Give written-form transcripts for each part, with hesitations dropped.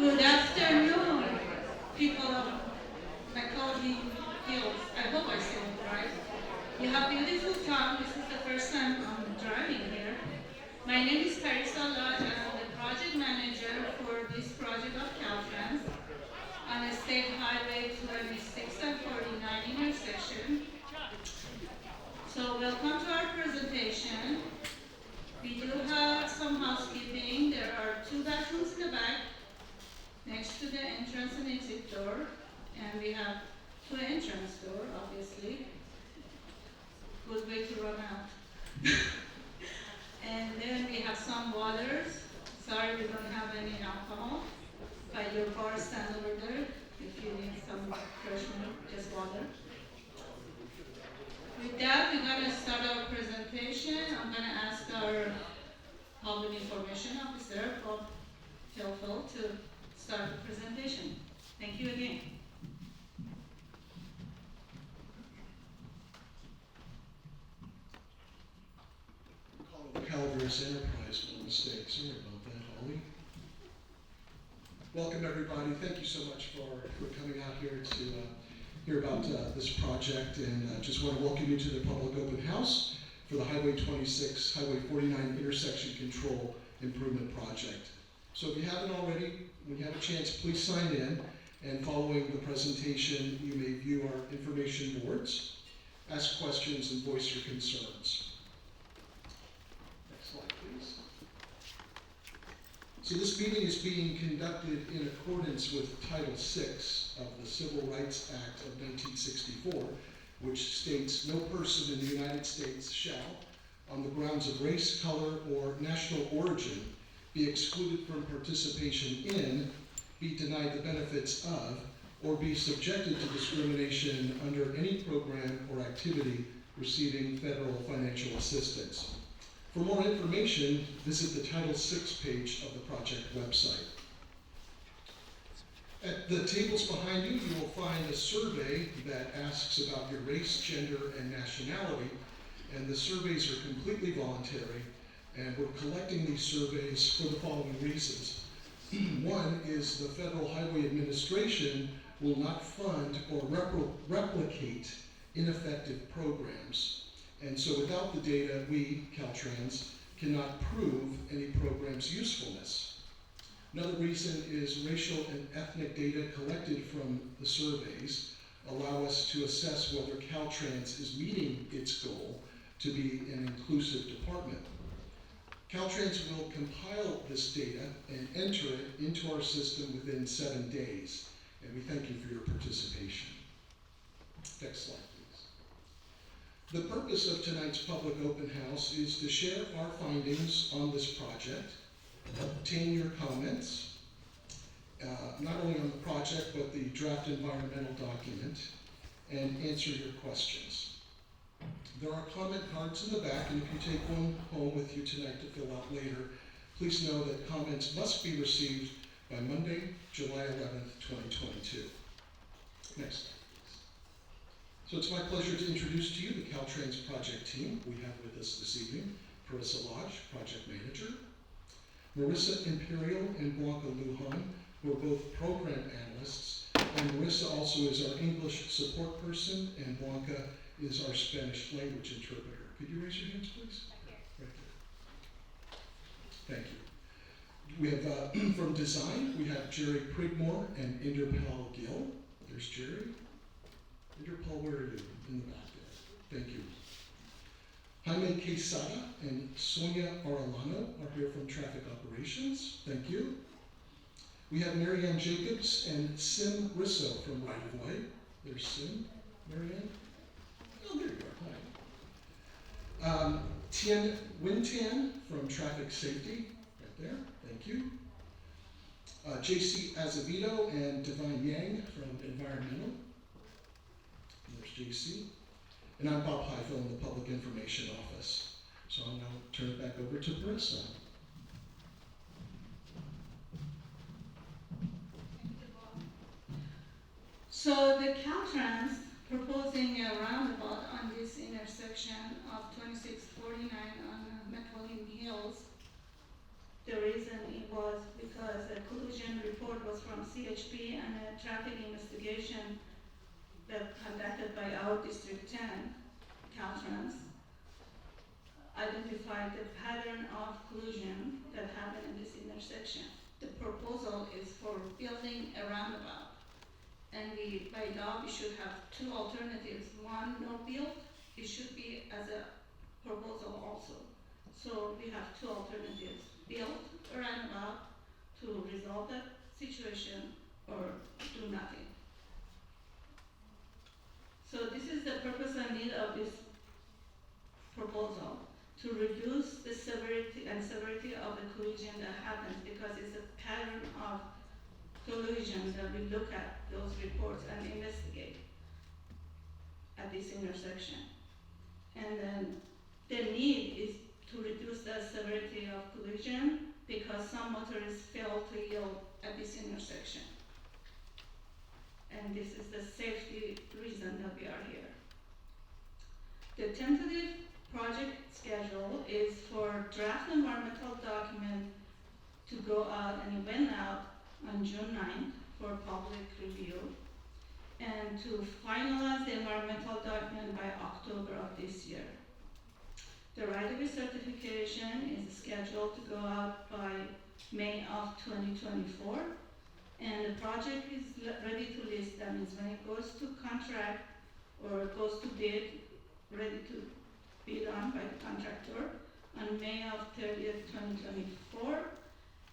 Good afternoon, people of McCullough Hills. I hope I said it right. You have beautiful town. This is the first time I'm driving here. My name is Carissa Lodge, and I'm the project manager for this project of CalTrans on the State Highway 26 and 49 intersection. So welcome to our presentation. We do have some housekeeping. There are 2 bathrooms in the back next to the entrance and exit door, and we have 2 entrance doors, obviously. Good way to run out. And then we have some waters. Sorry we don't have any alcohol, but your bar stand over there if you need some fresh milk, just water. With that, we're going to start our presentation. I'm going to ask our Public Information Officer, Bob Telfel, to start the presentation. Thank you again. Calaveras Enterprise, no mistake. Sorry about that, Holly. Welcome, everybody. Thank you so much for coming out here to hear about this project, and just want to welcome you to the public open house for the Highway 26, Highway 49 intersection control improvement project. So if you haven't already, when you have a chance, please sign in, and following the presentation, you may view our information boards, ask questions, and voice your concerns. Next slide, please. So this meeting is being conducted in accordance with Title VI of the Civil Rights Act of 1964, which states, "No person in the United States shall, on the grounds of race, color, or national origin, be excluded from participation in, be denied the benefits of, or be subjected to discrimination under any program or activity receiving federal financial assistance." For more information, visit the Title VI page of the project website. At the tables behind you, you will find a survey that asks about your race, gender, and nationality, and the surveys are completely voluntary, and we're collecting these surveys for the following reasons. One is the Federal Highway Administration will not fund or replicate ineffective programs. And so without the data, we, CalTrans, cannot prove any program's usefulness. Another reason is racial and ethnic data collected from the surveys allow us to assess whether CalTrans is meeting its goal to be an inclusive department. CalTrans will compile this data and enter it into our system within 7 days, and we thank you for your participation. Next slide, please. The purpose of tonight's public open house is to share our findings on this project, obtain your comments, not only on the project, but the draft environmental document, and answer your questions. There are comment cards in the back, and if you take one home with you tonight to fill out later, please know that comments must be received by Monday, July 11th, 2022. Next slide, please. So it's my pleasure to introduce to you the CalTrans project team. We have with us this evening Carissa Lodge, project manager, Marissa Imperial and Blanca Lujan, who are both program analysts, and Marissa also is our English support person, and Blanca is our Spanish language interpreter. Could you raise your hands, please? Right there. Thank you. We have, from design, we have Jerry Prigmore and Inderpal Gill. There's Jerry. Inderpal, where are you? In the back there. Thank you. Jaime Quesada and Sonia Arellano are here from traffic operations. Thank you. We have Marianne Jacobs and Sim Risso from Right of Way. There's Sim. Marianne. Oh, there you are. Hi. Tien Wintan from Traffic Safety, right there. Thank you. JC Azevedo and Divine Yang from Environmental. And there's JC. And I'm Bob Heifel in the Public Information Office. So I'll now turn it back over to Marissa. So the CalTrans proposing a roundabout on this intersection of 2649 on McCullough Hills. The reason it was because a collision report report was from CHP and a traffic investigation that conducted by our District 10, CalTrans, identified the pattern of collision that happened in this intersection. The proposal is for building a roundabout. And by law, we should have two alternatives. One, no build. It should be as a proposal also. So we have two alternatives. Build a roundabout to resolve that situation or do nothing. So this is the purpose and need of this proposal, to reduce the severity of the collision that happens, because it's a pattern of collisions that we look at those reports and investigate at this intersection. And then the need is to reduce the severity of collision because some motorists fail to yield at this intersection. And this is the safety reason that we are here. The tentative project schedule is for draft environmental document to go out, and it went out on June 9th for public review, and to finalize the environmental document by October of this year. The right-of-way certification is scheduled to go out by May of 2024, and the project is ready to list. That means when it goes to contract or goes to bid, ready to bid on by the contractor on May of 30th, 2024,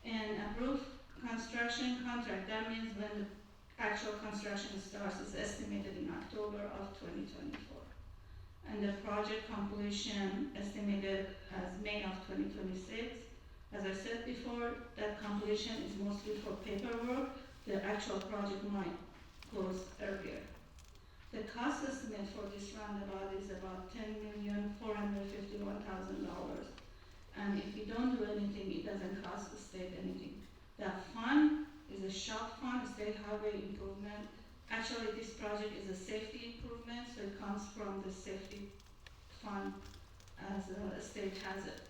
and approved construction contract. That means when the actual construction starts is estimated in October of 2024. And the project completion estimated as May of 2026. As I said before, that completion is mostly for paperwork. The actual project might close earlier. The cost estimate for this roundabout is about $10,451,000. And if we don't do anything, it doesn't cost the state anything. The fund is a SHOP fund, State Highway Improvement. Actually, this project is a safety improvement, so it comes from the safety fund as a state has it.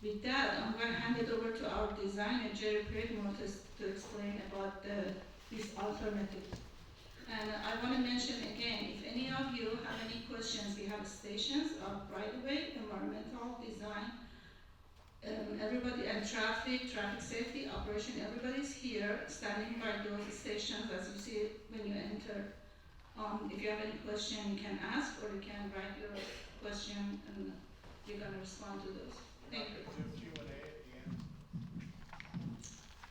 With that, I'm going to hand it over to our designer, Jerry Pridmore, to explain about this alternative. And I want to mention again, if any of you have any questions, we have stations of right-of-way, environmental design, everybody, and traffic safety, operation, everybody's here standing by those stations as you see when you enter. If you have any question, you can ask, or you can write your question and we're going to respond to those. Thank you. Q&A at the end.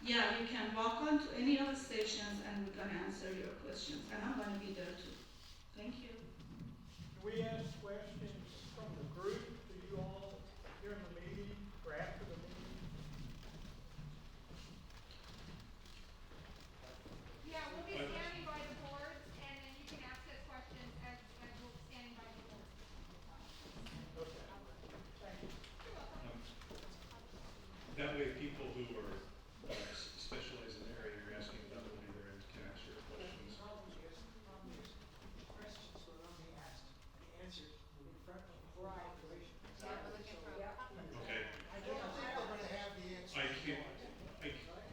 Yeah, you can walk on to any of the stations and we're going to answer your questions, and I'm going to be there too. Thank you. Can we ask questions from the group to you all during the meeting or after the meeting? Yeah, we'll be standing by the boards, and then you can ask us questions as we're standing by the boards. Okay. Thank you. You're welcome. That way, people who are specialize in the area you're asking about will be there and can answer your questions. The problem is questions were only asked and answered in front of the whole population. Okay. I don't think we're gonna have the answer. I can't,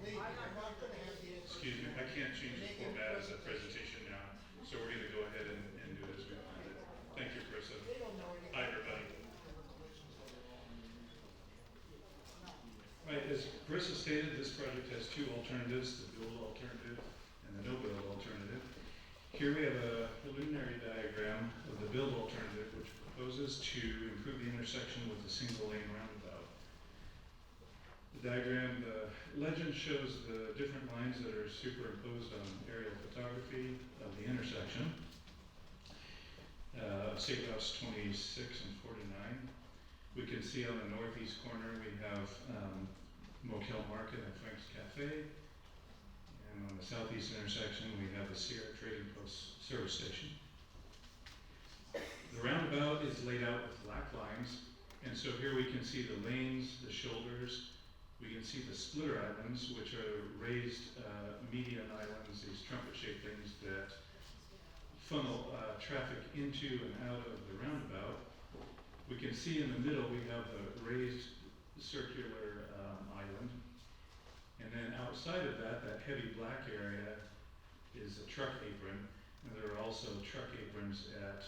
Lee, I'm not gonna have the answer. excuse me, I can't change the format as a presentation now, so we're gonna go ahead and do it as we planned it. Thank you, Carissa. They don't know anything. Hi, everybody. Right, as Carissa stated, this project has two alternatives, the build alternative and the no-build alternative. Here we have a preliminary diagram of the build alternative, which proposes to improve the intersection with a single-lane roundabout. The diagram, the legend shows the different lines that are superimposed on aerial photography of the intersection. State Routes 26 and 49. We can see on the northeast corner we have Mokel Market and Frank's Cafe. And on the southeast intersection we have the Sierra Trading Post service station. The roundabout is laid out with black lines, and so here we can see the lanes, the shoulders. We can see the splitter islands, which are raised median islands, these trumpet-shaped things that funnel traffic into and out of the roundabout. We can see in the middle we have a raised circular island. And then outside of that, that heavy black area is a truck apron, and there are also truck aprons at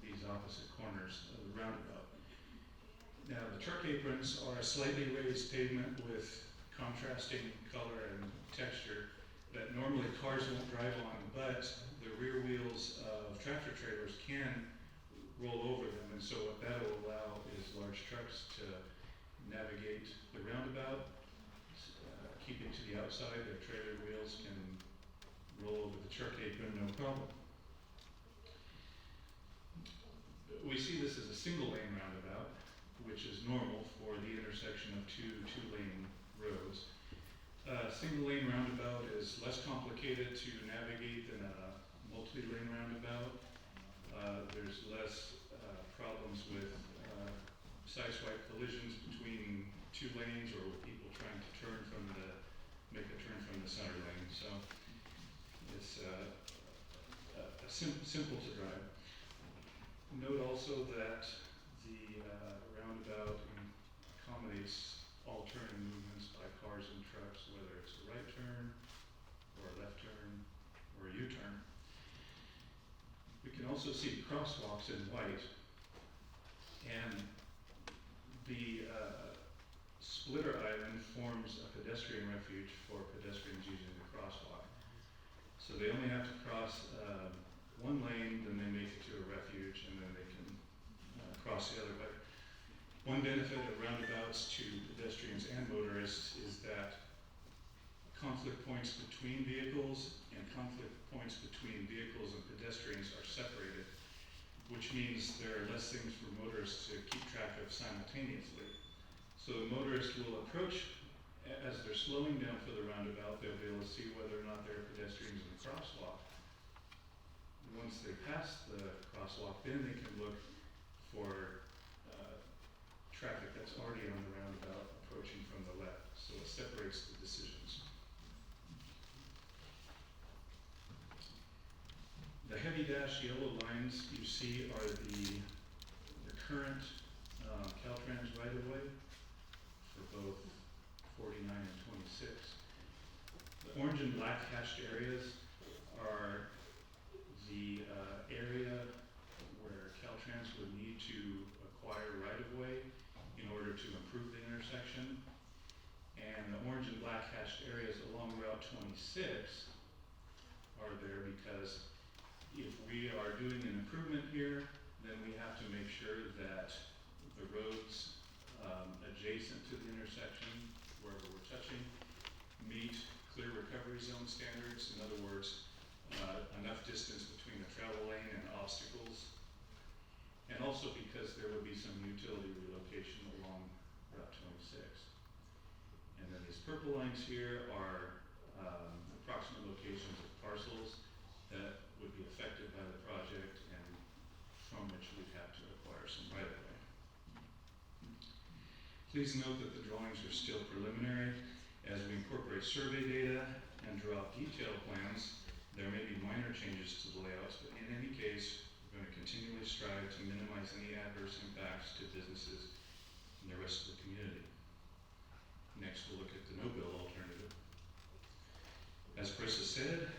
these opposite corners of the roundabout. Now, the truck aprons are a slightly raised pavement with contrasting color and texture that normally cars won't drive on, but the rear wheels of tractor trailers can roll over them, and so what that will allow is large trucks to navigate the roundabout, keeping to the outside. Their trailer wheels can roll over the truck apron, no problem. We see this as a single lane roundabout, which is normal for the intersection of two-lane roads. Single lane roundabout is less complicated to navigate than a multi-lane roundabout. There's less problems with sideswipe collisions between two lanes or with people trying to make a turn from the center lane. So it's simple to drive. Note also that the roundabout accommodates all turn movements by cars and trucks, whether it's a right turn or a left turn or a U-turn. We can also see crosswalks in white, and the splitter island forms a pedestrian refuge for pedestrians using the crosswalk. So they only have to cross one lane, then they make it to a refuge, and then they can cross the other way. One benefit of roundabouts to pedestrians and motorists is that conflict points between vehicles and conflict points between vehicles and pedestrians are separated, which means there are less things for motorists to keep track of simultaneously. So the motorist will approach, as they're slowing down for the roundabout, they'll be able to see whether or not there are pedestrians in the crosswalk. Once they pass the crosswalk, then they can look for traffic that's already on the roundabout approaching from the left. So it separates the decisions. The heavy dash yellow lines you see are the current CalTrans right-of-way for both 49 and 26. The orange and black hashed areas are the area where CalTrans would need to acquire right-of-way in order to improve the intersection. And the orange and black hashed areas along Route 26 are there because if we are doing an improvement here, then we have to make sure that the roads adjacent to the intersection, wherever we're touching, meet clear recovery zone standards. In other words, enough distance between the travel lane and obstacles. And also because there would be some utility relocation along Route 26. And then these purple lines here are approximate locations of parcels that would be affected by the project and from which we'd have to acquire some right-of-way. Please note that the drawings are still preliminary. As we incorporate survey data and draw up detailed plans, there may be minor changes to the layouts, but in any case, we're going to continually strive to minimize any adverse impacts to businesses and the rest of the community. Next, we'll look at the no-bill alternative. As Chris has said,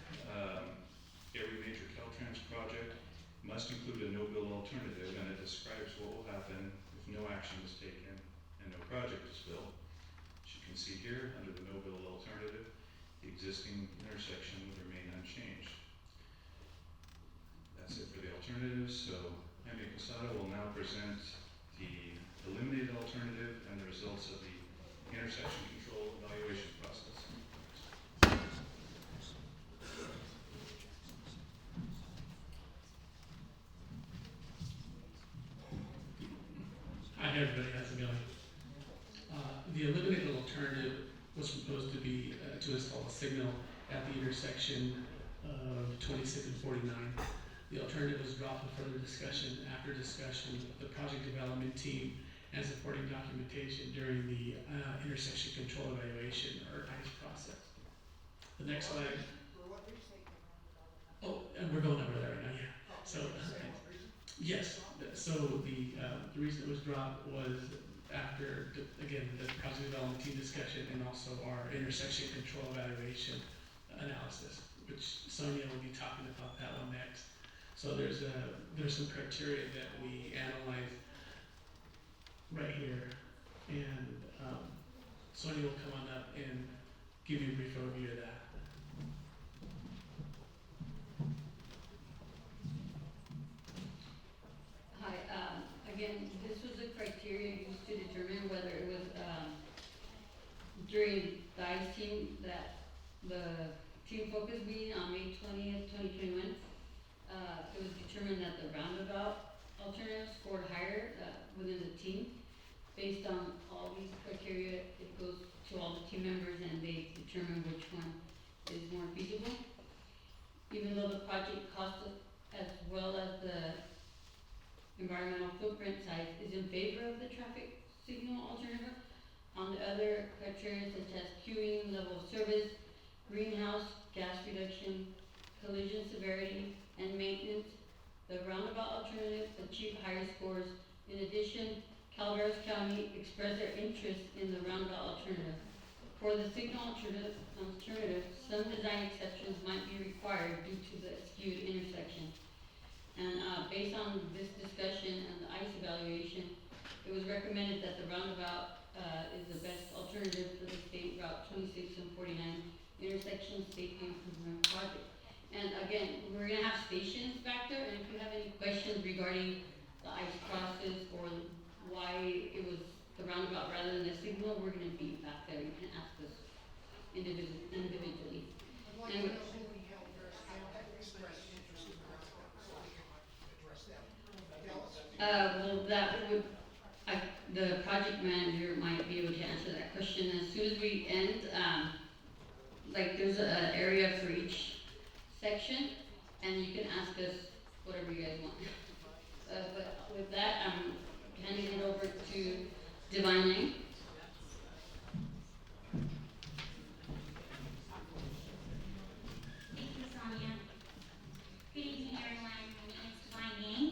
every major CalTrans project must include a no-bill alternative, and it describes what will happen if no action is taken and no project is built. As you can see here, under the no-bill alternative, the existing intersection would remain unchanged. That's it for the alternatives. So Jaime Quesada will now present the eliminated alternative and the results of the intersection control evaluation process. Hi everybody, how's it going? The eliminated alternative was proposed to be to install a signal at the intersection of 26 and 49. The alternative was dropped for further discussion after discussion with the project development team and supporting documentation during the intersection control evaluation or ICE process. The next slide. For what reason they come around? Oh, and we're going over there right now, yeah. So, yes, so the reason it was dropped was after, again, the project development team discussion and also our intersection control evaluation analysis, which Sonia will be talking about that one next. So there's some criteria that we analyze right here, and Sonia will come on up and give you a brief overview of that. Hi, again, this was the criteria used to determine whether it was, during the ICE team, that the team focus meeting on May 20th, 2021, it was determined that the roundabout alternative scored higher, within the team. Based on all these criteria, it goes to all the team members and they determine which one is more feasible. Even though the project cost as well as the environmental footprint size is in favor of the traffic signal alternative, on the other criteria such as queuing, level of service, greenhouse gas reduction, collision severity, and maintenance, the roundabout alternative achieved higher scores. In addition, Calaveras County expressed their interest in the roundabout alternative. For the signal alternative, some design exceptions might be required due to the skewed intersection. And based on this discussion and the ICE evaluation, it was recommended that the roundabout is the best alternative for the State Route 26 and 49 intersection safety improvement project. And again, we're gonna have stations back there, and if you have any questions regarding the ICE process or why it was the roundabout rather than the signal, we're gonna be back there. You can ask us individually. I'd like to know who the Calaveras County expressed interest in the roundabout, so we can address that. Tell us. Well, that would, the project manager might be able to answer that question. As soon as we end, like there's an area for each section, and you can ask us whatever you guys want. But with that, I'm handing it over to Divine Lane. Thank you, Sonia. Good evening, everyone. My name is Divine Yang.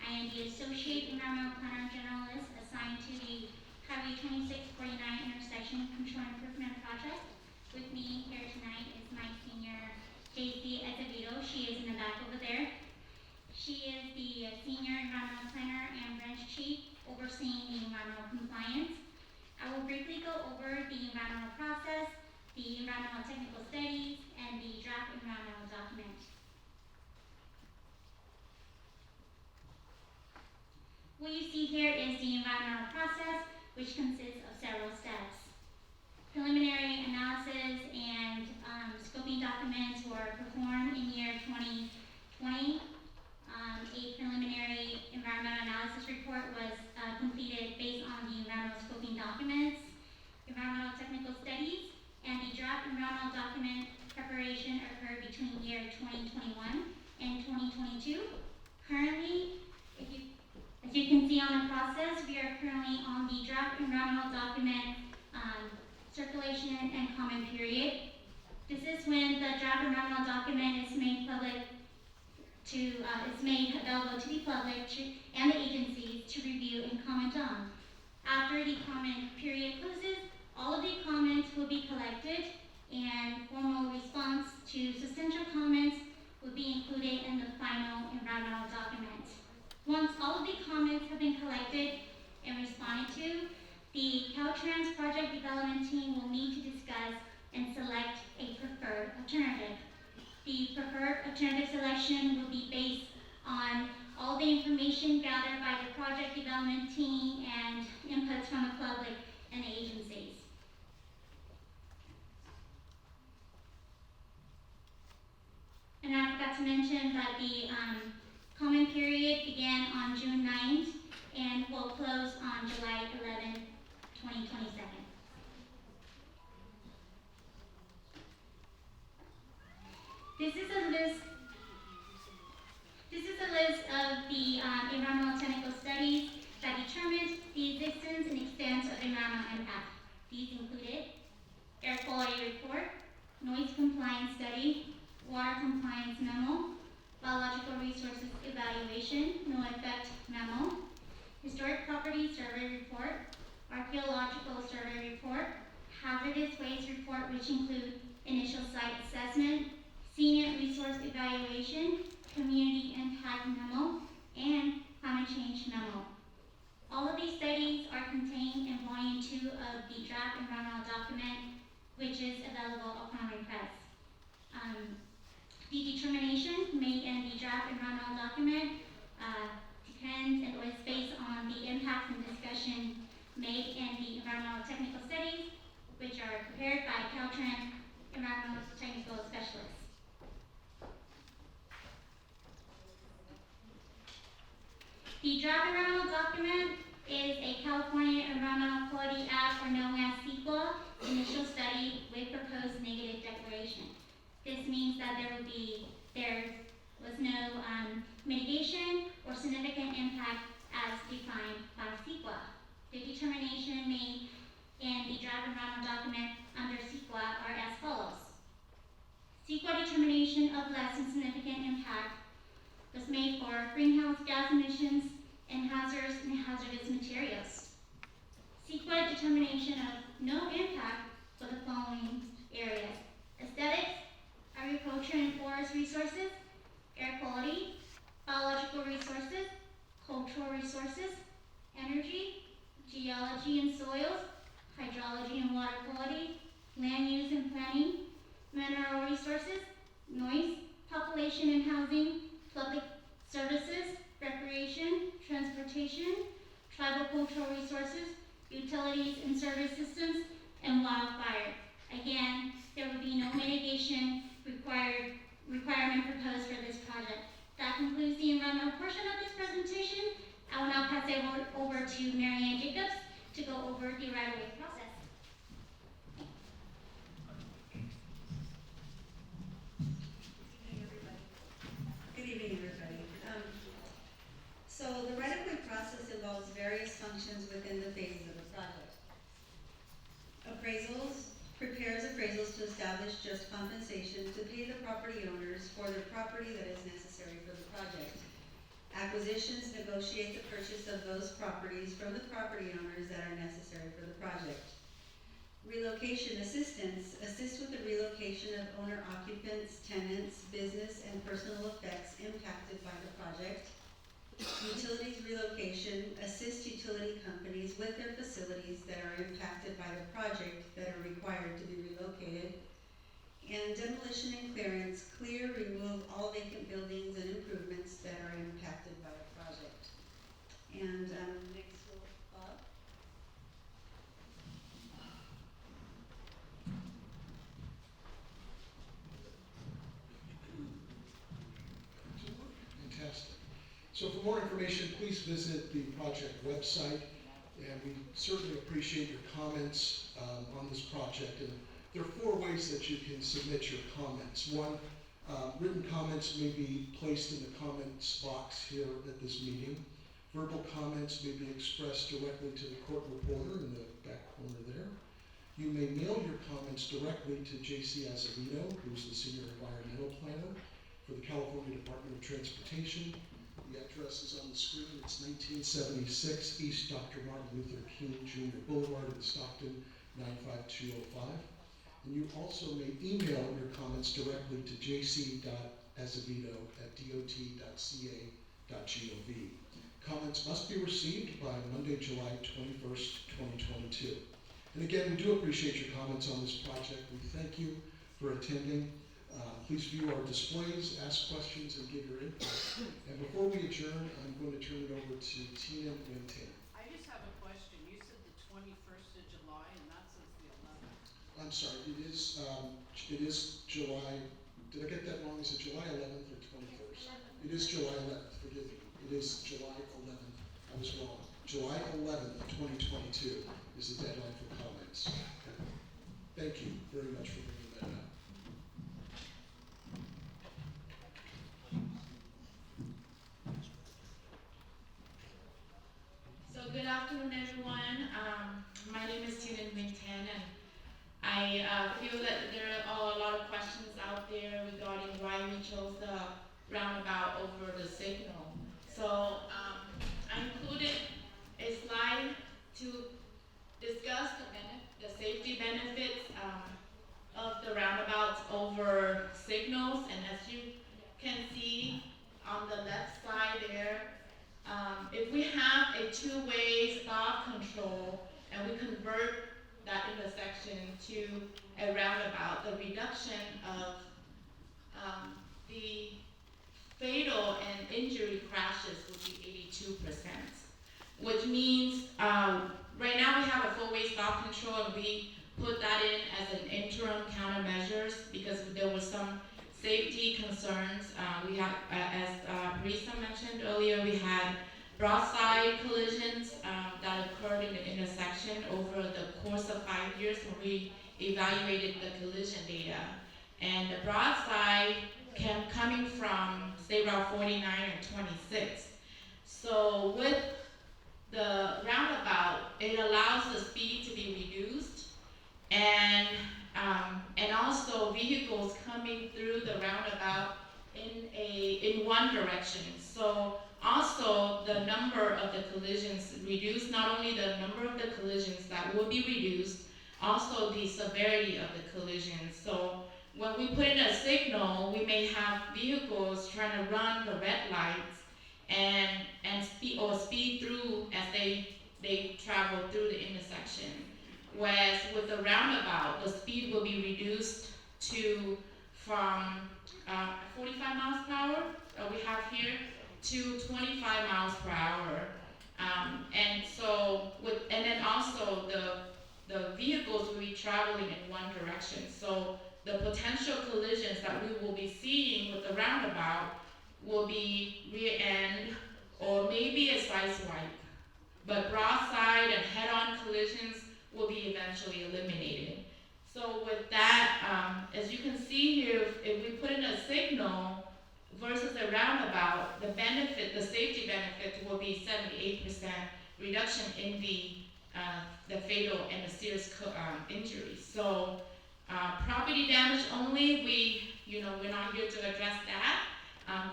I am the Associate Environmental Planner Generalist assigned to the Highway 2649 Intersection Control Improvement Project. With me here tonight is my senior, JC Azevedo. She is in the back over there. She is the Senior Environmental Planner and Branch Chief overseeing the environmental compliance. I will briefly go over the environmental process, the environmental technical studies, and the draft environmental document. What you see here is the environmental process, which consists of several steps. Preliminary analysis and scoping documents were performed in year 2020. A preliminary environmental analysis report was completed based on the environmental scoping documents, environmental technical studies, and the draft environmental document preparation occurred between year 2021 and 2022. Currently, as you can see on the process, we are currently on the draft environmental document circulation and comment period. This is when the draft environmental document is made public it's made available to the public and the agencies to review and comment on. After the comment period closes, all of the comments will be collected and formal response to substantial comments will be included in the final environmental document. Once all of the comments have been collected and responded to, the CalTrans project development team will meet to discuss and select a preferred alternative. The preferred alternative selection will be based on all the information gathered by the project development team and inputs from the public and the agencies. And I forgot to mention that the comment period began on June 9th and will close on July 11th, 2022. This is a list of the environmental technical studies that determined the existence and extent of environmental impact. These included air quality report, noise compliance study, water compliance memo, biological resources evaluation, no effect memo, historic property survey report, hazardous waste report, which include initial site assessment, scenic resource evaluation, community impact memo, and climate change memo. All of these studies are contained in Volume 2 of the draft environmental document, which is available upon request. The determination made in the draft environmental document depends and is based on the impacts and discussion made in the environmental technical studies, which are prepared by CalTrans environmental technical specialists. The draft environmental document is a California Environmental Quality Act, or known as CEQA, initial study with proposed negative declaration. This means that there was no mitigation or significant impact as defined by CEQA. The determination made in the draft environmental document under CEQA are as follows. CEQA determination of less than significant impact was made for greenhouse gas emissions and hazardous materials. CEQA determination of no impact for the following areas: aesthetics, agriculture and forest resources, air quality, biological resources, cultural resources, energy, geology and soils, hydrology and water quality, land use and planning, mineral resources, noise, population and housing, public services, recreation, transportation, tribal cultural resources, utilities and service systems, and wildfire. Again, there will be no mitigation requirement proposed for this project. That concludes the environmental portion of this presentation. I will now pass it over to Marianne Jacobs to go over the right-of-way process. Good evening, everybody. So the right-of-way process involves various functions within the phases of the project. Prepares appraisals to establish just compensation to pay the property owners for the property that is necessary for the project. Acquisitions negotiate the purchase of those properties from the property owners that are necessary for the project. Relocation assistance assists with the relocation of owner occupants, tenants, business, and personal effects impacted by the project. Utilities relocation assists utility companies with their facilities that are impacted by the project that are required to be relocated. And demolition and clearance remove all vacant buildings and improvements that are impacted by the project. And next we'll Bob. Fantastic. So for more information, please visit the project website, and we certainly appreciate your comments on this project. And there are 4 ways that you can submit your comments. One, written comments may be placed in the comments box here at this meeting. Verbal comments may be expressed directly to the court reporter in the back corner there. You may mail your comments directly to J.C. Azevedo, who's the Senior Environmental Planner for the California Department of Transportation. The address is on the screen. It's 1976 East Dr. Martin Luther King Jr. Boulevard in Stockton, 95205. And you also may email your comments directly to jc.azevedo@dot.ca.gov. Comments must be received by Monday, July 21st, 2022. And again, we do appreciate your comments on this project. We thank you for attending. Please view our displays, ask questions, and give your input. And before we adjourn, I'm going to turn it over to Tina Winton. I just have a question. You said the 21st of July, and that says the 11th. I'm sorry, it is July, did I get that wrong? Is it July 11th or 21st? It is July 11th, forgive me. It is July 11th, I was wrong. July 11th, 2022 is the deadline for comments. Thank you very much for bringing that up. So good afternoon, everyone. My name is Tina Minton, and I feel that there are a lot of questions out there regarding why we chose the roundabout over the signal. So I included a slide to discuss the safety benefits benefits of the roundabouts over signals, and as you can see on the left side there, if we have a two-way stop control and we convert that intersection to a roundabout, the reduction of the fatal and injury crashes would be 82%, which means right now we have a four-way stop control, and we put that in as an interim countermeasures because there were some safety concerns. We have, as Marisa mentioned earlier, we had broadside collisions that occurred in the intersection over the course of 5 years when we evaluated the collision data. And the broadside coming from State Route 49 and 26. So with the roundabout, it allows the speed to be reduced, and also vehicles coming through the roundabout in one direction. So also the number of the collisions reduced, not only the number of the collisions that will be reduced, also the severity of the collisions. So when we put in a signal, we may have vehicles trying to run the red lights and speed through as they travel through the intersection. Whereas with the roundabout, the speed will be reduced from 45 miles per hour that we have here to 25 miles per hour. And then also the vehicles will be traveling in one direction. So the potential collisions that we will be seeing with the roundabout will be rear end or maybe a side swipe. But broadside and head-on collisions will be eventually eliminated. So with that, as you can see here, if we put in a signal versus a roundabout, the safety benefit will be 78% reduction in the fatal and the serious injuries. So property damage only, we're not here to address that.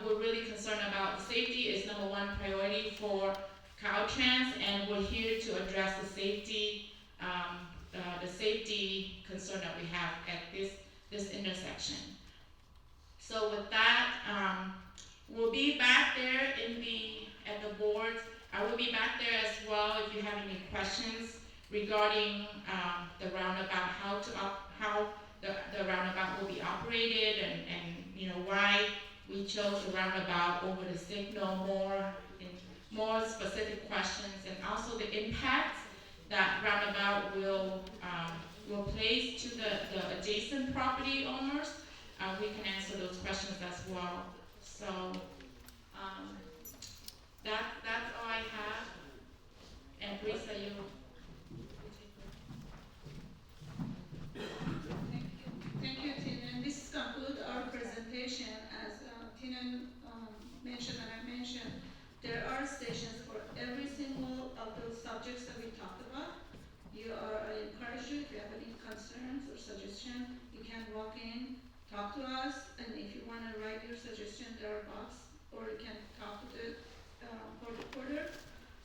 We're really concerned about safety is number one priority for CalTrans, and we're here to address the safety concern that we have at this intersection. So with that, we'll be back there at the board. I will be back there as well if you have any questions regarding the roundabout, how the roundabout will be operated, and why we chose the roundabout over the signal, more specific questions, and also the impact that roundabout will place to the adjacent property owners. We can answer those questions as well. So that's all I have. And Brisa, you Thank you, Tina. And this concludes our presentation. As Tina mentioned and I mentioned, there are stations for every single of those subjects that we talked about. I encourage you, if you have any concerns or suggestions, you can walk in, talk to us, and if you want to write your suggestion, there are boxes, or you can talk to the court reporter,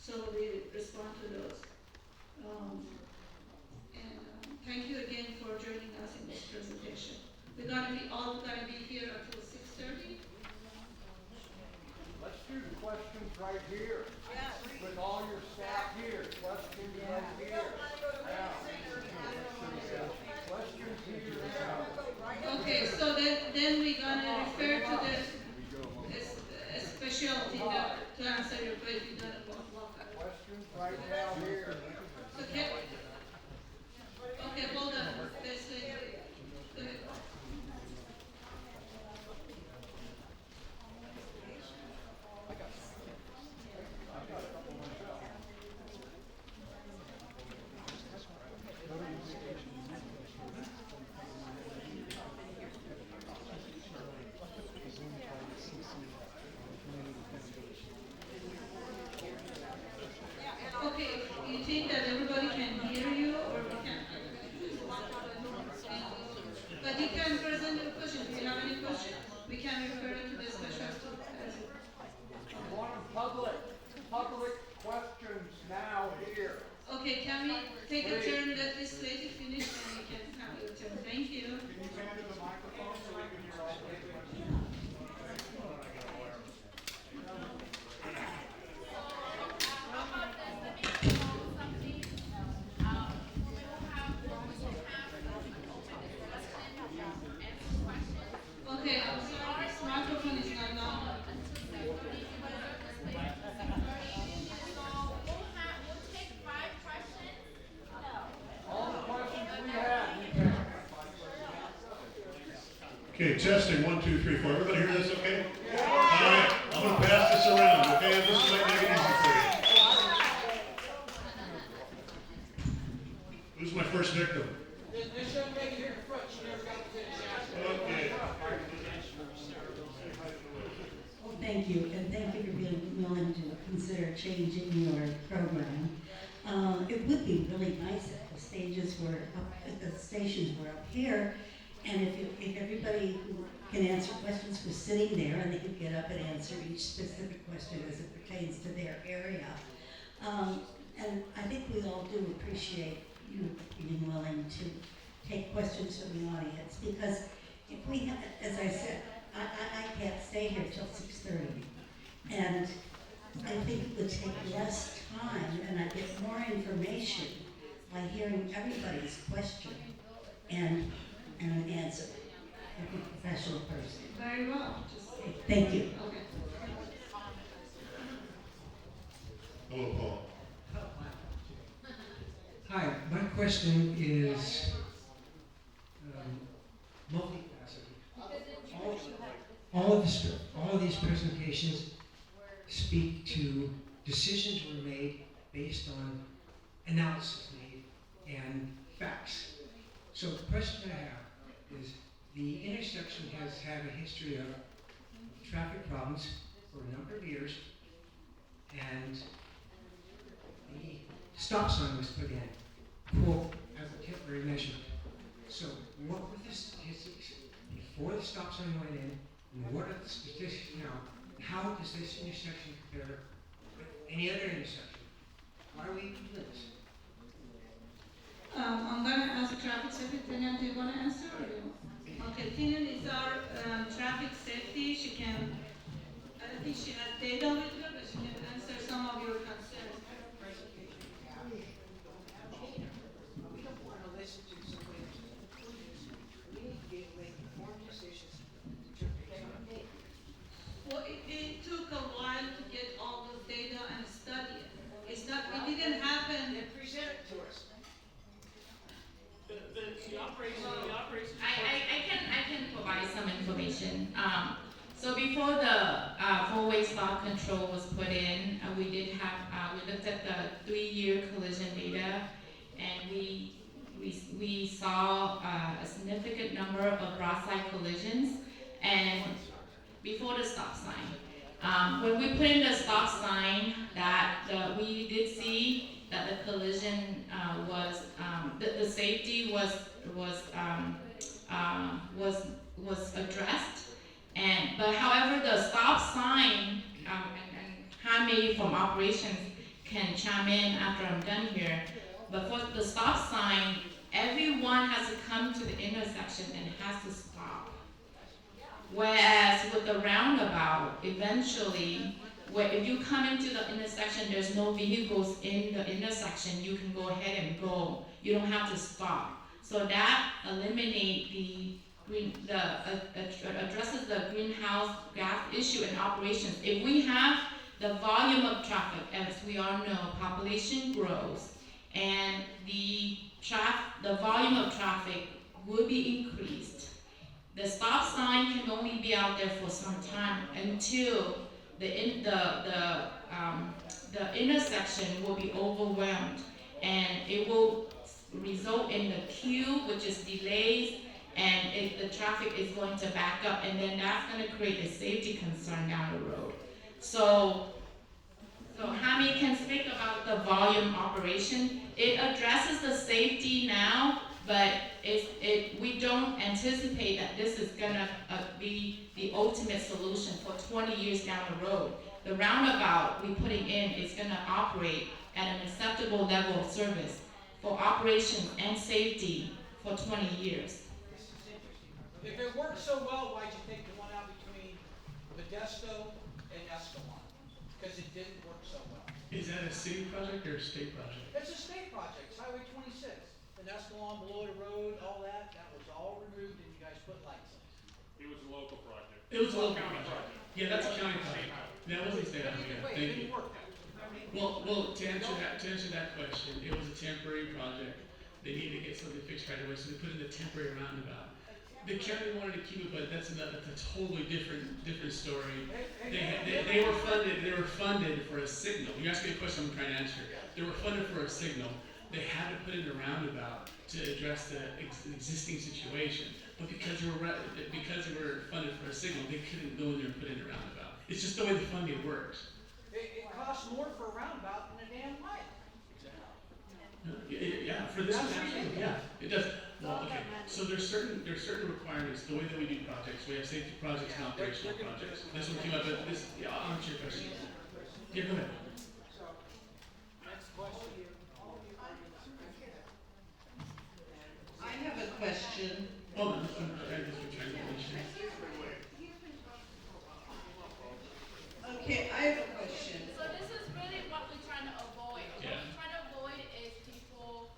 so we respond to those. Thank you again for joining us in this presentation. We're going to be here until 6:30. Let's do the questions right here. Yes. With all your staff here. Questions right here. Questions here. Okay, so then we're going to refer to the specialty to answer your question. You're going to walk out. Questions right down here. Okay, hold on. take a turn, let this lady finish, and you can have your turn. Thank you. Can you come to the microphone so we can hear all the questions? Okay, I'm sorry, this microphone is not on. All the questions we have, you can. Okay, testing, 1, 2, 3, 4. Everybody hear this okay? All right, I'm gonna pass this around, okay? This might make it easy for you. Who's my first victim? This young lady here in front, she never got to finish asking. Okay. Well, thank you, and thank you for being willing to consider changing your program. It would be really nice if the stations were up here, and if everybody who can answer questions was sitting there, and they could get up and answer each specific question as it pertains to their area. And I think we all do appreciate you being willing to take questions from the audience, because if we have, as I said, I can't stay here till 6:30, and I think it would take less time, and I'd get more information by hearing everybody's question and an answer from a professional person. Very well. Just, Thank you. okay. Hello, Paul. Hi, my question is multifaceted. All of these presentations speak to decisions were made based on analysis made and facts. So the question I have is, the intersection has had a history of traffic problems for a number of years, and the stop sign was put in, quote, as a temporary measure. So what were the statistics before the stop sign went in, and what are the statistics now? How does this intersection compare with any other intersection? Why are we doing this? I'm gonna ask traffic safety. Tanya, do you wanna answer or you? Okay, Tina is our traffic safety. She can, I don't think she has data with her, but she can answer some of your concerns. We don't want to listen to somebody else's conclusions. We need to make informed decisions to determine. Well, it took a while to get all those data and study it. It's not, it didn't happen. Then present it to us. The operation. I can provide some information. So before the four-way stop control was put in, we did have, we looked at the 3-year collision data, and we saw a significant number of broadside collisions, and before the stop sign. When we put in the stop sign, we did see that the collision the safety was addressed, but however the stop sign and Jaime from operations can chime in after I'm done here. But for the stop sign, everyone has to come to the intersection and has to stop. Whereas with the roundabout, eventually, if you come into the intersection, there's no vehicles in the intersection, you can go ahead and go. You don't have to stop. So that eliminates addresses the greenhouse gas issue in operations. If we have the volume of traffic, as we all know, population grows, and the volume of traffic will be increased. The stop sign can only be out there for some time until the intersection will be overwhelmed, and it will result in the queue, which is delays, and the traffic is going to back up, and then that's going to create a safety concern down the road. So Jaime can speak about the volume operation. It addresses the safety now, but we don't anticipate that this is gonna be the ultimate solution for 20 years down the road. The roundabout we're putting in is gonna operate at an acceptable level of service for operations and safety for 20 years. This is interesting. If it worked so well, why'd you take the one out between Modesto and Escalon? Because it didn't work so well. Is that a city project or a state project? It's a state project, it's Highway 26. And Escalon below the road, all that was all removed and you guys put lights in. It was a local project. It was a local project. Yeah, that's a county project. That wasn't state But highway, either yeah, way, it thank you. didn't work that. Well, to answer that question, it was a temporary project. They needed to get something fixed right away, so they put in a temporary roundabout. The county wanted to keep it, but that's a totally different story. They were funded for a signal. You asked me a question I'm trying to answer. They were funded for a signal. They had to put in a roundabout to address the existing situation. But because they were funded for a signal, they couldn't go in there and put in a roundabout. It's just the way the funding works. It costs more for a roundabout than a damn light. Yeah, for this one, That's absolutely, yeah, it does. Well, okay, so there's certain requirements, the way that we do projects, we have safety projects and operational projects. This one came up, but this, yeah, I'll answer your question. Yeah, go ahead. Next question. I have a question. Hold on, Mr. Translation. Okay, I have a question. So this is really what we're trying to avoid. What Yeah. we're trying to avoid is people,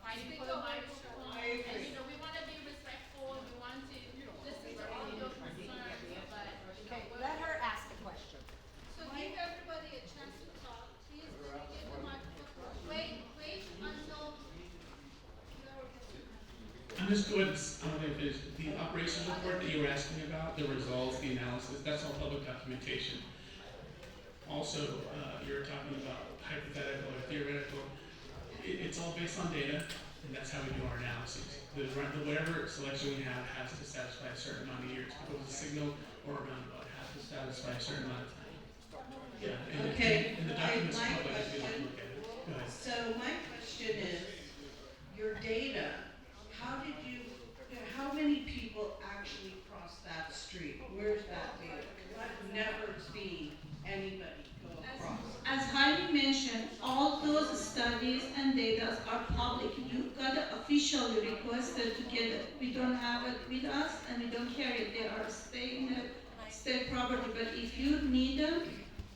fighting for the microphone. I agree. And, we want to be respectful, we want to listen to all your concerns, but, Let her ask the question. So give everybody a chance to talk. Please, can you give the microphone? Wait until you're. I'm just going to finish. The operations report that you were asking about, the results, the analysis, that's all public documentation. Also, you were talking about hypothetical or theoretical. It's all based on data, and that's how we do our analyses. Whatever selection we have has to satisfy a certain amount of years. If it was a signal or a roundabout, it has to satisfy a certain amount of time. Yeah, and the document's my public if you want to question- look at it. Go ahead. So my question is, your data, how many people actually cross that street? Where's that data? Because I've never seen anybody go across. As Jaime mentioned, all those studies and data are public. You got to officially requested to get it. We don't have it with us and we don't carry it. They are state property, but if you need them,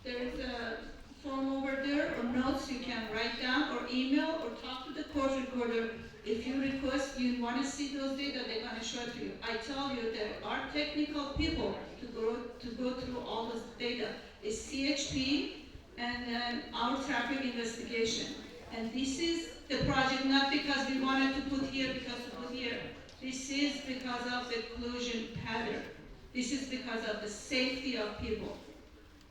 there is a form over there or notes you can write down or email or talk to the court recorder. If you request, you want to see those data, they're going to show it to you. I tell you, there are technical people to go through all this data. It's CHP and our traffic investigation. And this is the project not because we wanted to put here, because to put here. This is because of the collision pattern. This is because of the safety of people.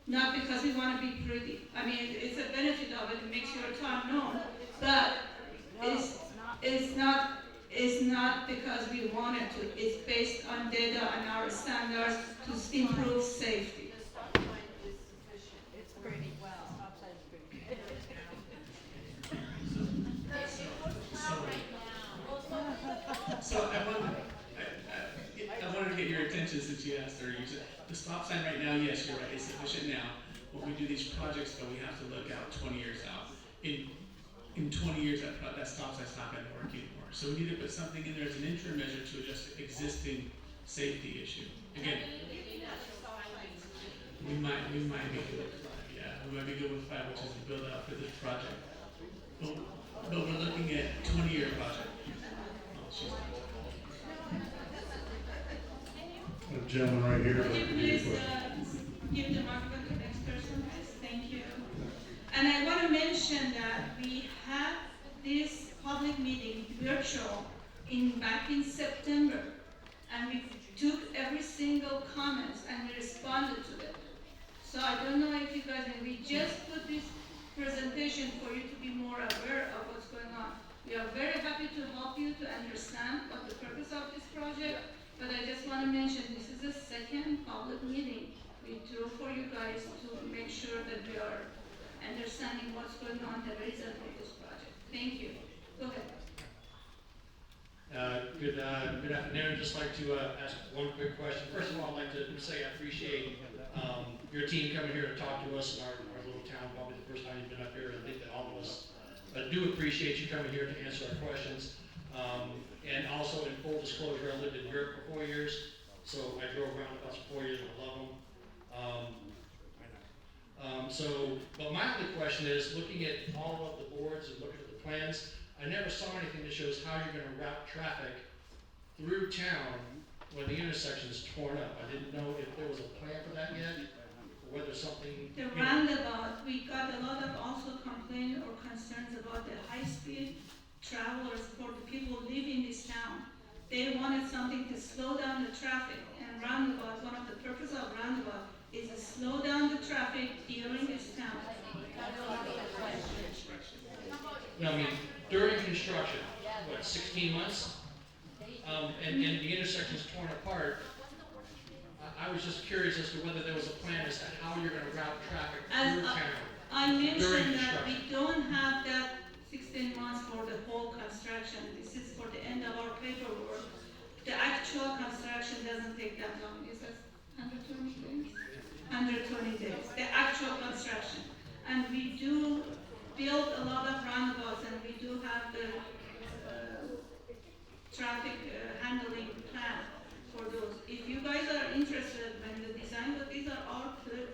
Not because we want to be pretty. I mean, it's a benefit of it, it makes your town known. But it's not because we wanted to. It's based on data and our standards to improve safety. The stop sign is sufficient. It's pretty well. Stop sign is pretty. So I wanted to get your attention since you asked earlier. You said the stop sign right now, yes, you're right, it's sufficient now. When we do these projects, though, we have to look out 20 years out. In 20 years, that stop sign's not going to work anymore. So we need to put something in there as an interim measure to address the existing safety issue. Again, we might be good with 5, yeah. We might be good with 5, which is the build out for this project. But we're looking at 20-year project. Oh, she's not. A gentleman right here. Would you please give the microphone to the next person, please? Thank you. And I want to mention that we had this public meeting virtual back in September, and we took every single comment and we responded to it. So I don't know if you guys, we just put this presentation for you to be more aware of what's going on. We are very happy to help you to understand what the purpose of this project. But I just want to mention, this is the second public meeting we do for you guys to make sure that we are understanding what's going on, the reason for this project. Thank you. Go ahead. Good afternoon. Just like to ask one quick question. First of all, I'd like to say I appreciate your team coming here to talk to us in our little town. Probably the first time you've been up here. I think that all of us I do appreciate you coming here to answer our questions. And also, in full disclosure, I lived in Europe for 4 years, so I drove roundabouts for 4 years and I love them. But my only question is, looking at all of the boards and looking at the plans, I never saw anything that shows how you're gonna route traffic through town when the intersection is torn up. I didn't know if there was a plan for that yet, or whether something. The roundabout, we got a lot of also complaints or concerns about the high-speed travelers for the people who live in this town. They wanted something to slow down the traffic, and roundabout, one of the purpose of roundabout is to slow down the traffic during this town. No, I mean, during construction, what, 16 months? And the intersection's torn apart. I was just curious as to whether there was a plan as to how you're gonna route traffic through town. I during mentioned that construction. we don't have that 16 months for the whole construction. This is for the end of our paperwork. The actual construction doesn't take that long. Is that 120 days? 120 days, the actual construction. And we do build a lot of roundabouts, and we do have the traffic handling plan for those. If you guys are interested in the design, but these are all clear,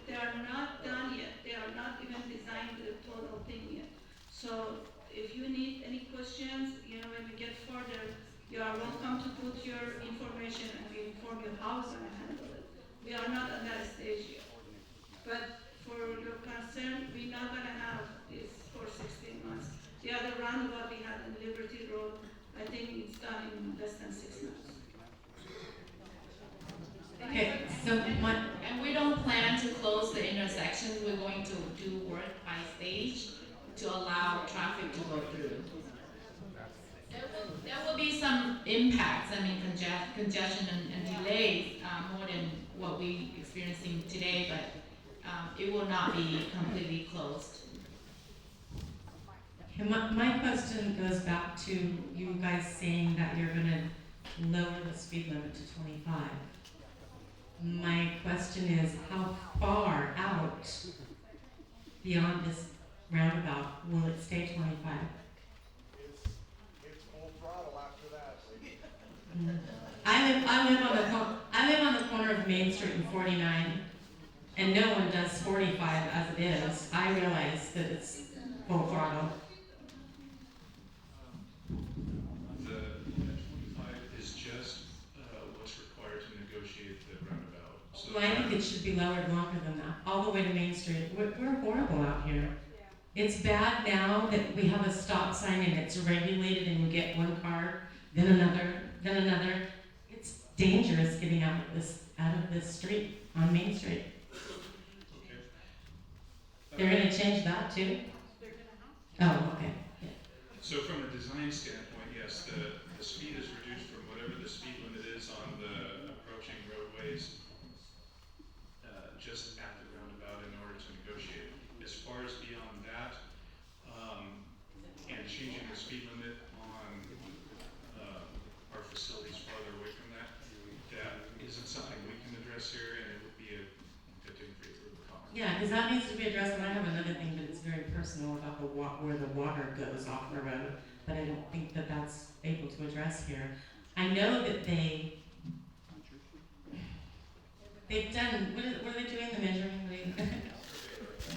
they are not done yet. They are not even designed the total thing yet. So if you need any questions, when we get further, you are welcome to put your information and we inform you how we're gonna handle it. We are not on that stage yet. But for your concern, we're not gonna have this for 16 months. The other roundabout we had in Liberty Road, I think it's done in less than 6 months. Okay, so And we don't plan to close the intersections. We're going to do work by stage to allow traffic to go through. There will be some impacts, congestion and delays, more than what we're experiencing today, but it will not be completely closed. and my question goes back to you guys saying that you're gonna lower the speed limit to 25. My question is, how far out beyond this roundabout will it stay 25? It's full throttle after that. I live on the corner of Main Street and 49, and no one does 45 as it is. I realize that it's full throttle. The 25 is just what's required to negotiate the roundabout. So Well, I think it should be lowered longer than that, all the way to Main Street. We're horrible out here. It's bad now that we have a stop sign and it's regulated and you get one car, then another, then another. It's dangerous getting out of this street on Main Street. Okay. They're gonna change that too? Oh, okay. Yeah. So from a design standpoint, yes, the speed is reduced from whatever the speed limit is on the approaching roadways just at the roundabout in order to negotiate. As far as beyond that, and changing the speed limit on our facilities farther away from that isn't something we can address here, and it would be a good thing for you to comment. Yeah, because that needs to be addressed, and I have another thing, but it's very personal about where the water goes off the road, but I don't think that that's able to address here. I know that they've done, what are they doing, the measuring?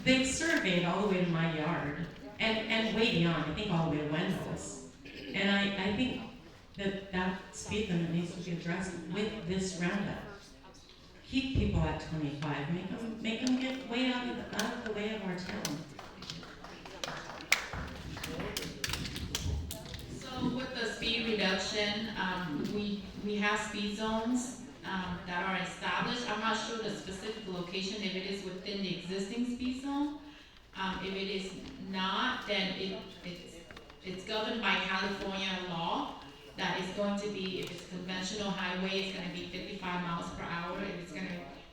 They've surveyed all the way to my yard, and way beyond, I think all the way to Wendell's. And I think that speed limit needs to be addressed with this roundup. Keep people at 25, make them get way out of the way of our town. So with the speed reduction, we have speed zones that are established. I'm not sure the specific location, if it is within the existing speed zone. If it is not, then it's governed by California law. That is going to be, if it's conventional highway, it's gonna be 55 miles per hour.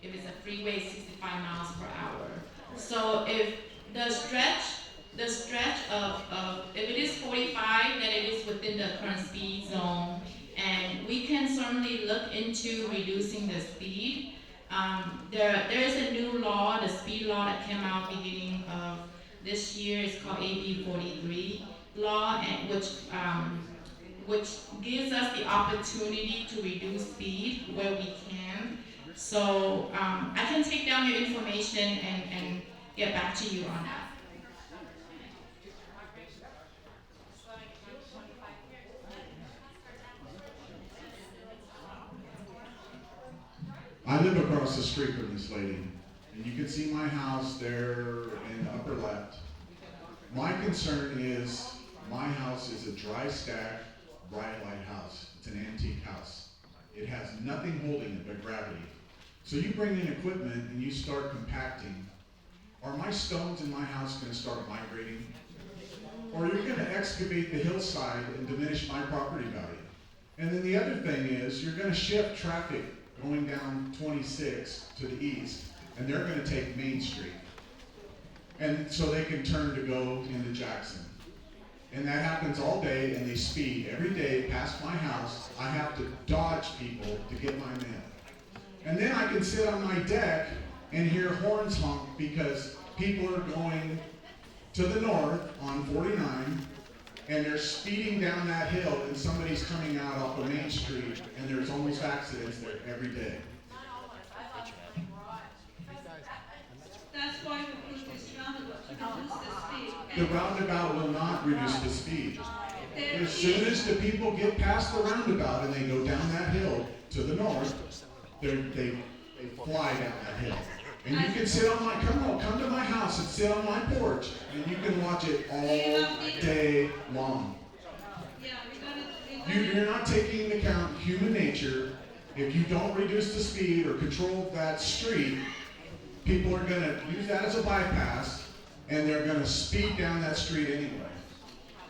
If it's a freeway, 65 miles per hour. So if the stretch of if it is 45, then it is within the current speed zone. And we can certainly look into reducing the speed. There is a new law, the speed law that came out beginning of this year is called AB 43 law, and which gives us the opportunity to reduce speed where we can. So I can take down your information and get back to you on that. I live across the street from this lady, and you can see my house there in the upper left. My concern is my house is a dry stack, bright light house. It's an antique house. It has nothing holding it but gravity. So you bring in equipment and you start compacting. Are my stones in my house going to start migrating? Or you're going to excavate the hillside and diminish my property value? And then the other thing is you're going to shift traffic going down 26 to the east, and they're going to take Main Street. And so they can turn to go into Jackson. And that happens all day, and they speed. Every day past my house, I have to dodge people to get my mail. And then I can sit on my deck and hear horns honk because people are going to the north on 49, and they're speeding down that hill, and somebody's coming out off of Main Street, and there's almost accidents there every day. That's why we put this roundabout, to reduce the speed. The roundabout will not reduce the speed. As soon as the people get past the roundabout and they go down that hill to the north, they fly down that hill. And you can sit on come to my house and sit on my porch, and you can watch it all day long. You're not taking into account human nature. If you don't reduce the speed or control that street, people are going to use that as a bypass, and they're going to speed down that street anyway.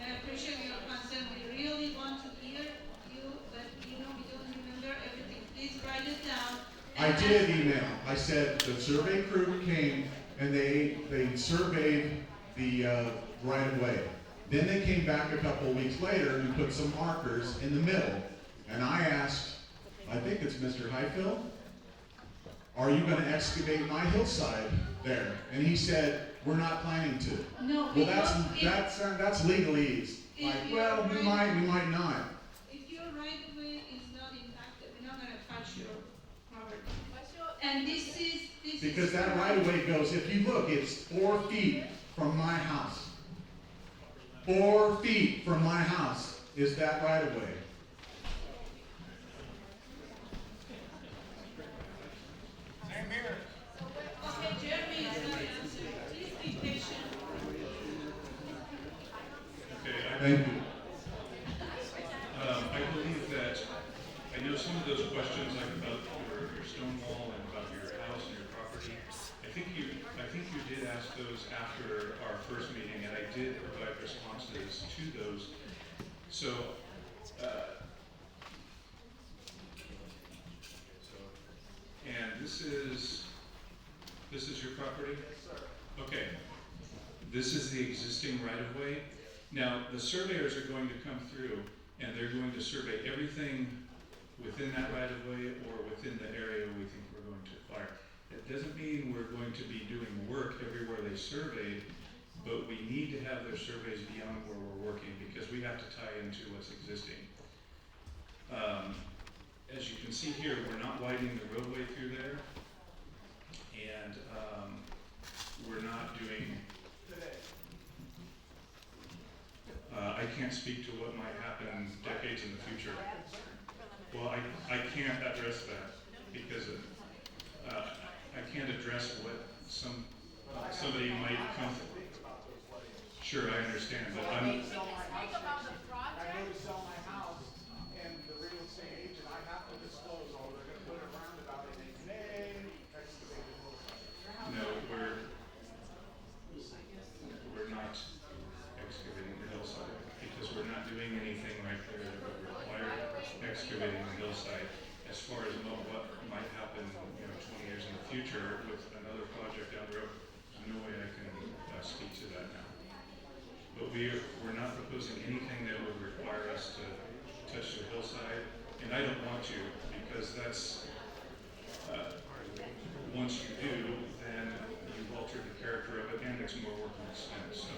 I appreciate your concern. We really want to hear you, but we don't remember everything. Please write it down. I did email. I said the survey crew came and they surveyed the right of way. Then they came back a couple of weeks later and put some markers in the middle. And I asked, I think it's Mr. Highfield, are you going to excavate my hillside there? And he said, we're not planning to. No, well, that's legalese. Like, well, we might not. If your right of way is not impacted, we're not going to touch your property. And this because that right of way goes, if you look, it's 4 feet from my house. 4 feet from my house is that right of way. Same here. Okay, Jeremy is going to answer. Please be patient. Okay, Thank you. I believe that, I know some of those questions like about your stone wall and about your house and your property, I think you did ask those after our first meeting, and I did provide responses to those. So, and this is your property? Yes, sir. Okay. This is the existing right-of-way. Now, the surveyors are going to come through, and they're going to survey everything within that right-of-way or within the area we think we're going to acquire. It doesn't mean we're going to be doing work everywhere they surveyed, but we need to have their surveys beyond where we're working because we have to tie into what's existing. As you can see here, we're not widening the roadway through there, and we're not doing. I can't speak to what might happen decades in the future. Well, I can't address that because I can't address what somebody might come. Sure, I understand, but I'm. I go to sell my house, and the real estate agent, I have to disclose, they're going to put a roundabout in a name, excavated hillside. No, we're not excavating the hillside because we're not doing anything right there that would require excavating the hillside. As far as what might happen, 20 years in the future with another project down the road, there's no way I can speak to that now. But we're not proposing anything that would require us to touch the hillside, and I don't want to because that's once you do, then you've alter the character of it, and it's more work and expense. So,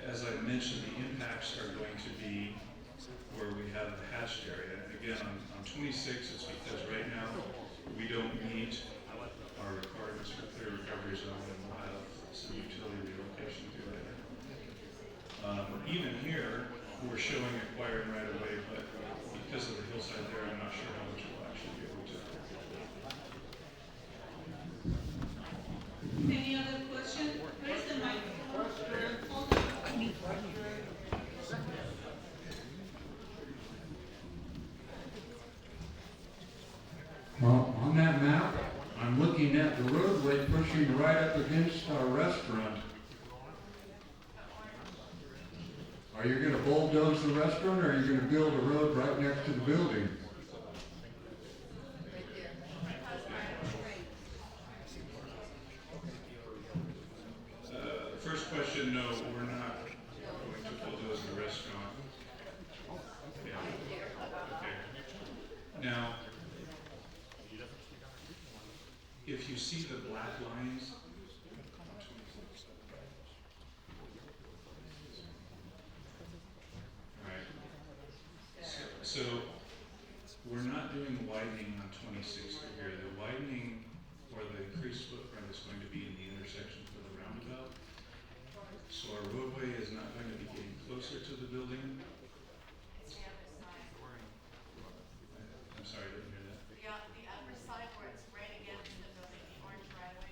as I mentioned, the impacts are going to be where we have the hatched area. And again, on 26, it's because right now we don't meet our requirements for clear recovery zone, and we'll have some utility relocation through there. Even here, we're showing acquiring right away, but because of the hillside there, I'm not sure how much we'll actually be able to. Any other question? Where's the microphone? Hold on. Well, on that map, I'm looking at the roadway pushing right up against our restaurant. Are you going to bulldoze the restaurant, or are you going to build a road right next to the building? First question, no, we're not going to bulldoze the restaurant. Yeah. Okay. Now, if you see the black lines, right. So we're not doing widening on 26 here. The widening or the increased footprint is going to be in the intersection for the roundabout. So our roadway is not going to be getting closer to the building. I'm sorry, I didn't hear that. The upper side where it's right against the building, the orange driveway.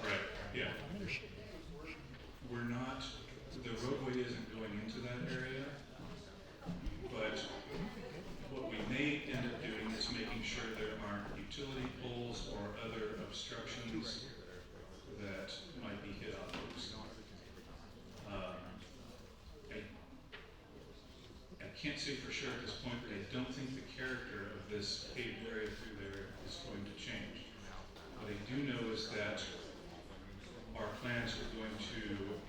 Right, yeah. We're not, the roadway isn't going into that area, but what we may end up doing is making sure there aren't utility poles or other obstructions that might be hit off of. I can't say for sure at this point, but I don't think the character of this paved area through there is going to change. What I do know is that our plans are going to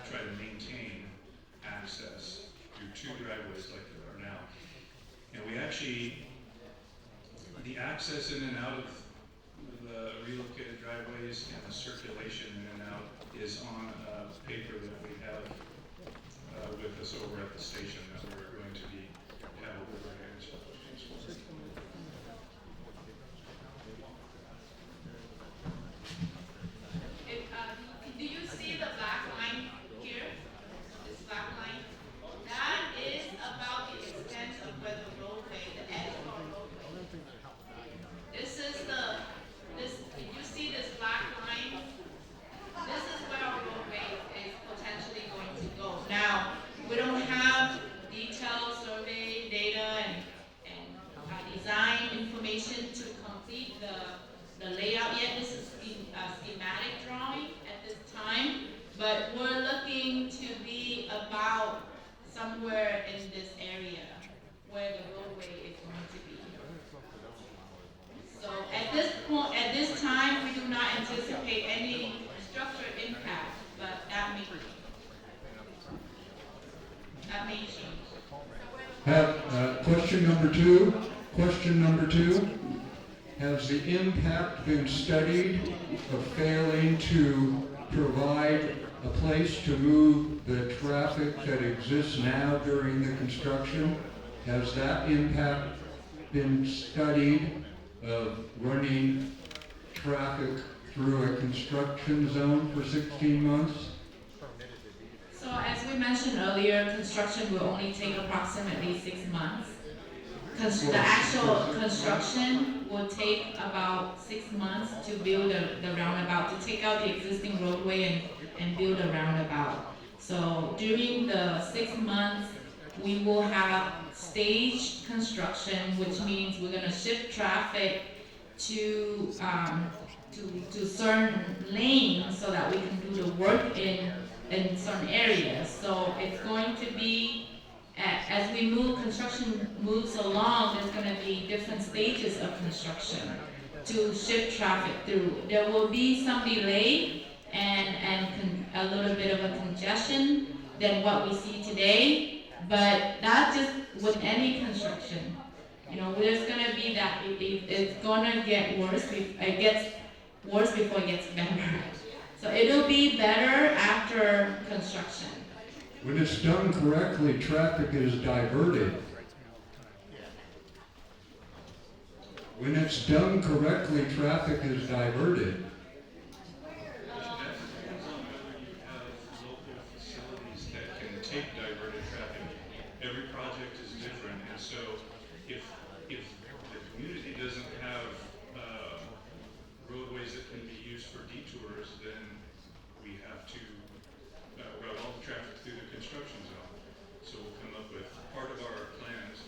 try to maintain access through two driveways like there are now. And we actually, the access in and out of the relocated driveways and the circulation in and out is on a paper that we have with us over at the station that we're going to be have overhead installations for. Do you see the black line here? This black line? That is about the extent of where the roadway, the edge of our roadway. This is if you see this black line, this is where our roadway is potentially going to go. Now, we don't have detailed survey data and design information to complete the layout yet. This is a schematic drawing at this time, but we're looking to be about somewhere in this area where the roadway is going to be. So at this time, we do not anticipate any structural impact, but that may change. Question number two. Has the impact been studied of failing to provide a place to move the traffic that exists now during the construction? Has that impact been studied of running traffic through a construction zone for 16 months? So as we mentioned earlier, construction will only take approximately 6 months. The actual construction will take about 6 months to build the roundabout, to take out the existing roadway and build a roundabout. So during the 6 months, we will have staged construction, which means we're gonna shift traffic to certain lanes so that we can do the work in certain areas. So it's going to be, as we move, construction moves along, there's going to be different stages of construction to shift traffic through. There will be some delay and a little bit of a congestion than what we see today, but that's just with any construction. You know, there's gonna be that, it's gonna get worse, it gets worse before it gets better. So it'll be better after construction. When it's done correctly, traffic is diverted. When it's done correctly, traffic is diverted. That depends on whether you have local facilities that can take diverted traffic. Every project is different, and so if the community doesn't have roadways that can be used for detours, then we have to route all the traffic through the construction zone. So we'll come up with part of our plans,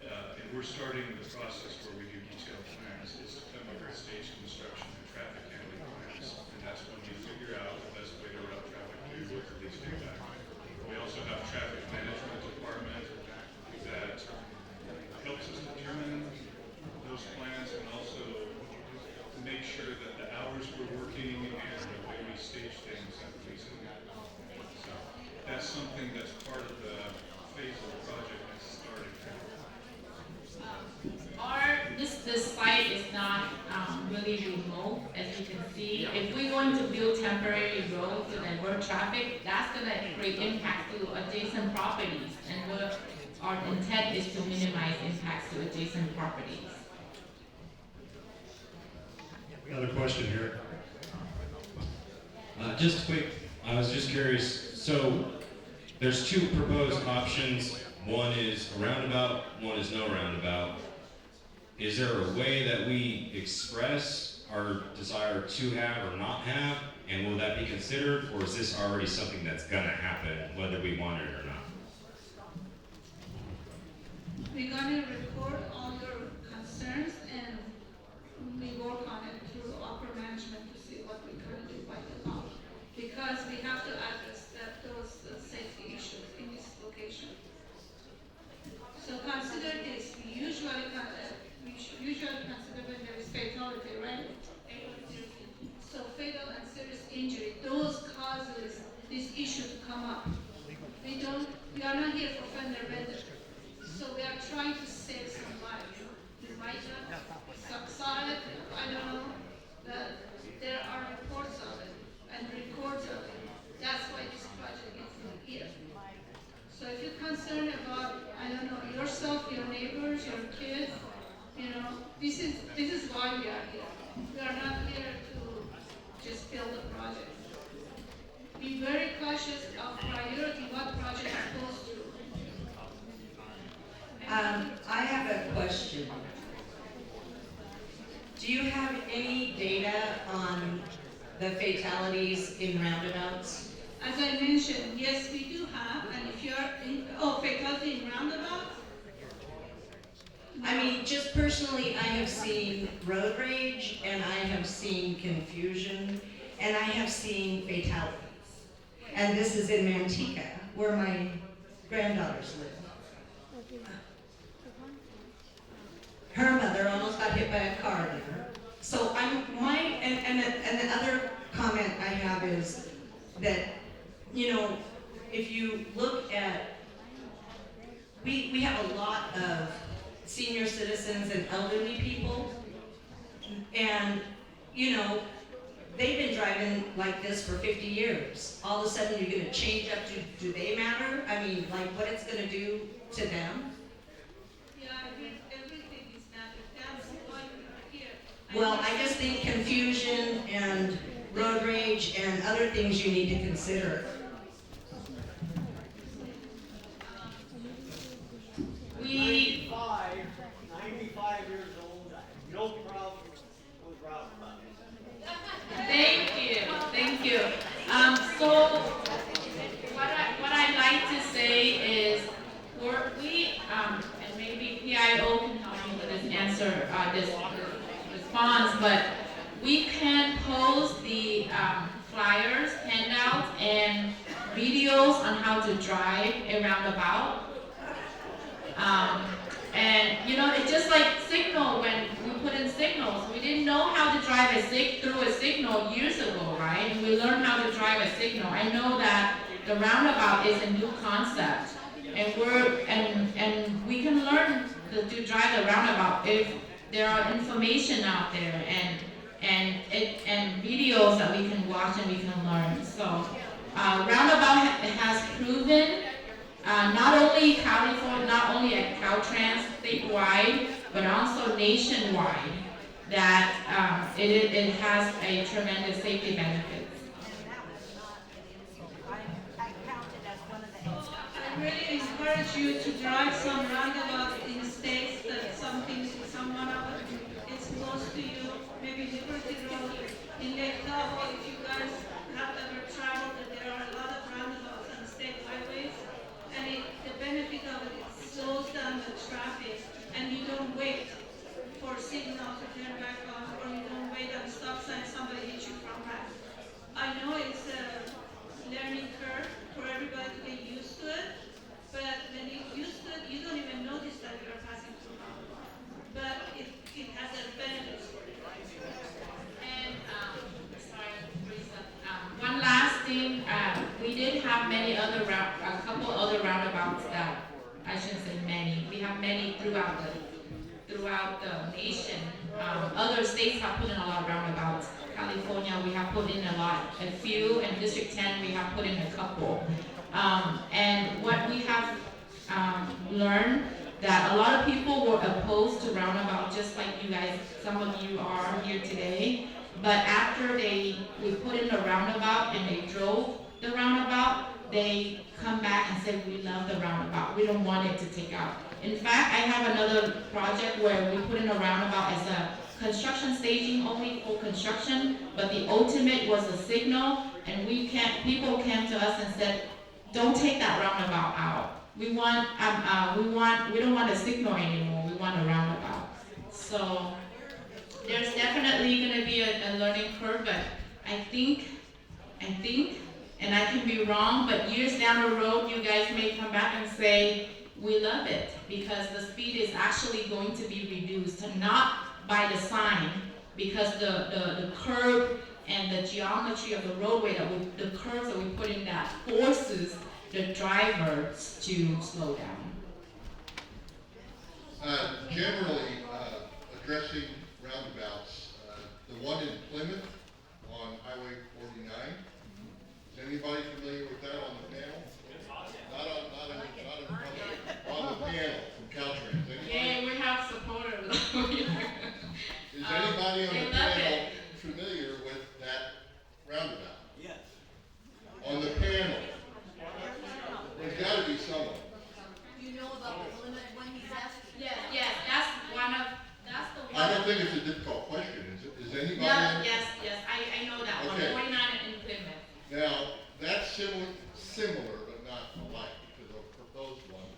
and we're starting the process where we do detailed plans, is to come up with stage construction and traffic handling plans, and that's when we figure out the best way to route traffic through with the least impact. We also have traffic management department that helps us determine those plans and also make sure that the hours we're working and the way we stage things have reason. So that's something that's part of the phase of the project that's starting. This site is not really remote, as you can see. If we're going to build temporary roads to divert traffic, that's gonna create impact to adjacent properties. And what our intent is to minimize impacts to adjacent properties. Another question here. Just quick, I was just curious, so there's two proposed options. One is a roundabout, one is no roundabout. Is there a way that we express our desire to have or not have, and will that be considered, or is this already something that's gonna happen, whether we want it or not? We're gonna record all your concerns and we work on it through upper management to see what we can do by the law. Because we have to address those safety issues in this location. So consider this, we usually consider when there is fatality, right? So fatal and serious injury, those causes this issue to come up. We are not here for fender bender. So we are trying to save some lives. We might not succeed, I don't know, but there are reports of it and records of it. That's why this project is here. So if you're concerned about, I don't know, yourself, your neighbors, your kids, you know, this is why we are here. We are not here to just build a project. Be very cautious of priority, what project goes through. I have a question. Do you have any data on the fatalities in roundabouts? As I mentioned, yes, we do have, and if you're in, fatality in roundabout? I mean, just personally, I have seen road rage, and I have seen confusion, and I have seen fatalities. And this is in Manteca, where my granddaughters live. Her mother almost got hit by a car there. So and the other comment I have is that, you know, if you look at, we have a lot of senior citizens and elderly people, and, you know, they've been driving like this for 50 years. All of a sudden you're gonna change up, do they matter? I mean, like what it's gonna do to them? Yeah, I mean, everything is matter. That's why we are here. Well, I just think confusion and road rage and other things you need to consider. We 95 years old, no problem with roundabouts. Thank you. So what I'd like to say is and maybe PIO can help me with this answer, this response, but we can post the flyers, handouts, and videos on how to drive a roundabout. And you know, it's just like signal, when we put in signals, we didn't know how to drive through a signal years ago, right? And we learned how to drive a signal. I know that the roundabout is a new concept, and we can learn to drive the roundabout if there are information out there and videos that we can watch and we can learn. So Roundabout has proven not only California, not only at CalTrans statewide, but also nationwide, that it has a tremendous safety benefit. I really encourage you to drive some roundabouts in states that someone of it is close to you, maybe Liberty Road in Lake Tahoe. If you guys have ever traveled, there are a lot of roundabouts on state highways, and the benefit of it slows down the traffic, and you don't wait for signal to turn back on, or you don't wait on stop sign, somebody hits you from back. I know it's a learning curve for everybody to get used to it, but when you get used to it, you don't even notice that you're passing through roundabout. But it has a benefits for you. And sorry, Teresa. One last thing, we did have a couple other roundabouts that, I shouldn't say many, we have many throughout the nation. Other states have put in a lot of roundabouts. California, we have put in a few, and District 10, we have put in a couple. And what we have learned, that a lot of people were opposed to roundabout, just like you guys, some of you are here today. But after we put in the roundabout and they drove the roundabout, they come back and say, we love the roundabout. We don't want it to take out. In fact, I have another project where we put in a roundabout as a construction staging only for construction, but the ultimate was a signal, and people came to us and said, don't take that roundabout out. We don't want a signal anymore. We want a roundabout. So there's definitely going to be a learning curve, but I think, and I can be wrong, but years down the road, you guys may come back and say, we love it, because the speed is actually going to be reduced, not by the sign, because the curve and the geometry of the roadway, the curves that we put in that forces the drivers to slow down. Generally, addressing roundabouts, the one in Plymouth on Highway 49, is anybody familiar with that on the panel? On the panel from CalTrans. Yeah, we have supporters. Is anybody on the panel familiar with that roundabout? Yes. On the panel. There's got to be someone. Do you know about the limit when he's asking? Yes, that's the one. I don't think it's a difficult question, is it? Is anybody? No, yes, I know that Okay. one. 49 in Plymouth. Now, that's similar, but not alike to the proposed one,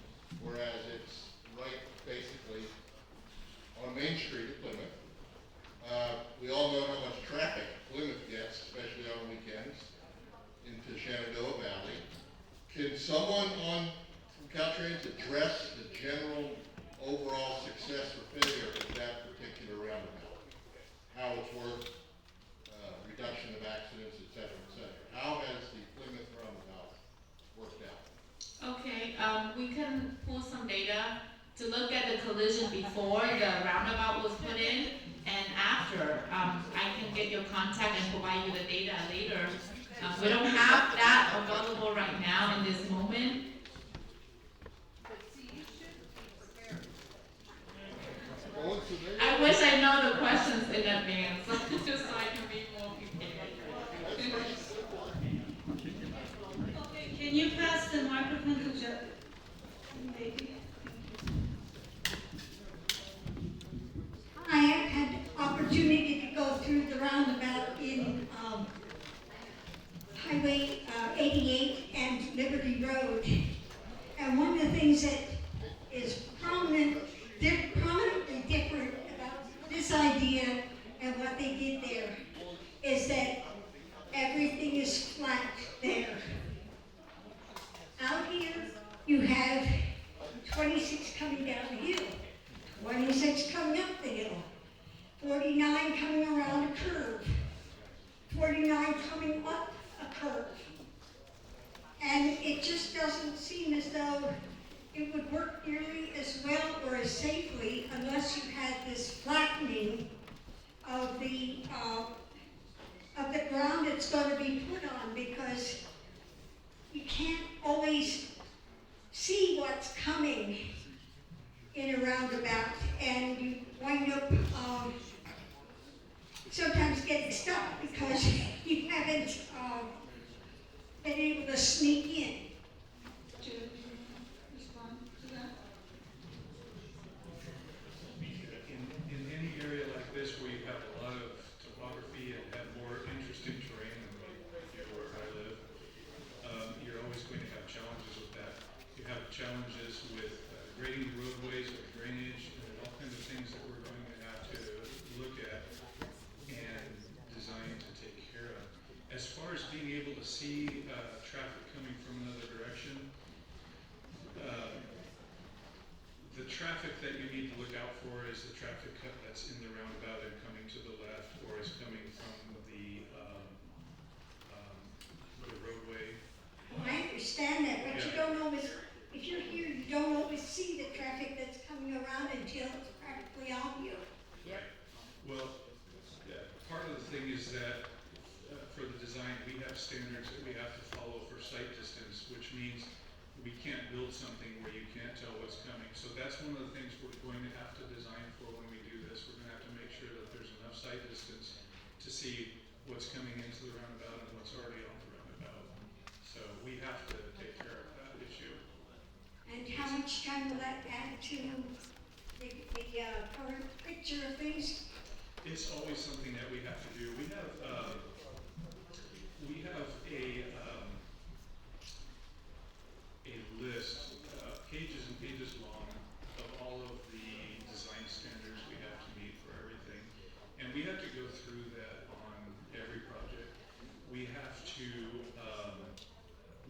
whereas it's right basically on Main Street at Plymouth. We all know how much traffic Plymouth gets, especially on weekends, into Shenandoah Valley. Can someone from CalTrans address the general overall success or failure of that particular roundabout? How it's worked, reduction of accidents, et cetera, et cetera. How has the Plymouth roundabout worked out? Okay, we can pull some data to look at the collision before the roundabout was put in and after. I can get your contact and provide you the data later. We don't have that available right now in this moment. I wish I know the questions in advance, just so I can be more prepared. Okay, can you pass the microphone to Jeff? Maybe. I had opportunity to go through the roundabout in Highway 88 and Liberty Road. And one of the things that is prominently different about this idea and what they did there is that everything is flat there. Out here, you have 26 coming down the hill, 26 coming up the hill, 49 coming around a curve, 49 coming up a curve. And it just doesn't seem as though it would work nearly as well or as safely unless you had this flattening of the ground it's going to be put on, because you can't always see what's coming in a roundabout, and you wind up sometimes getting stuck because you haven't been able to sneak in. To respond to that? In any area like this where you have a lot of topography and have more interesting terrain than where I live, you're always going to have challenges with that. You have challenges with grading the roadways, with drainage, and all kinds of things that we're going to have to look at and design to take care of. As far as being able to see traffic coming from another direction, the traffic that you need to look out for is the traffic that's in the roundabout and coming to the left, or is coming from the roadway. I understand that, but you don't always, if you're here, you don't always see the traffic that's coming around until it's practically on you. Right. Well, part of the thing is that for the design, we have standards that we have to follow for sight distance, which means we can't build something where you can't tell what's coming. So that's one of the things we're going to have to design for when we do this. We're going to have to make sure that there's enough sight distance to see what's coming into the roundabout and what's already on the roundabout. So we have to take care of that issue. And how much time will that add to the current picture of things? It's always something that we have to do. We have a list, pages and pages long, of all of the design standards we have to meet for everything. And we have to go through that on every project. We have to,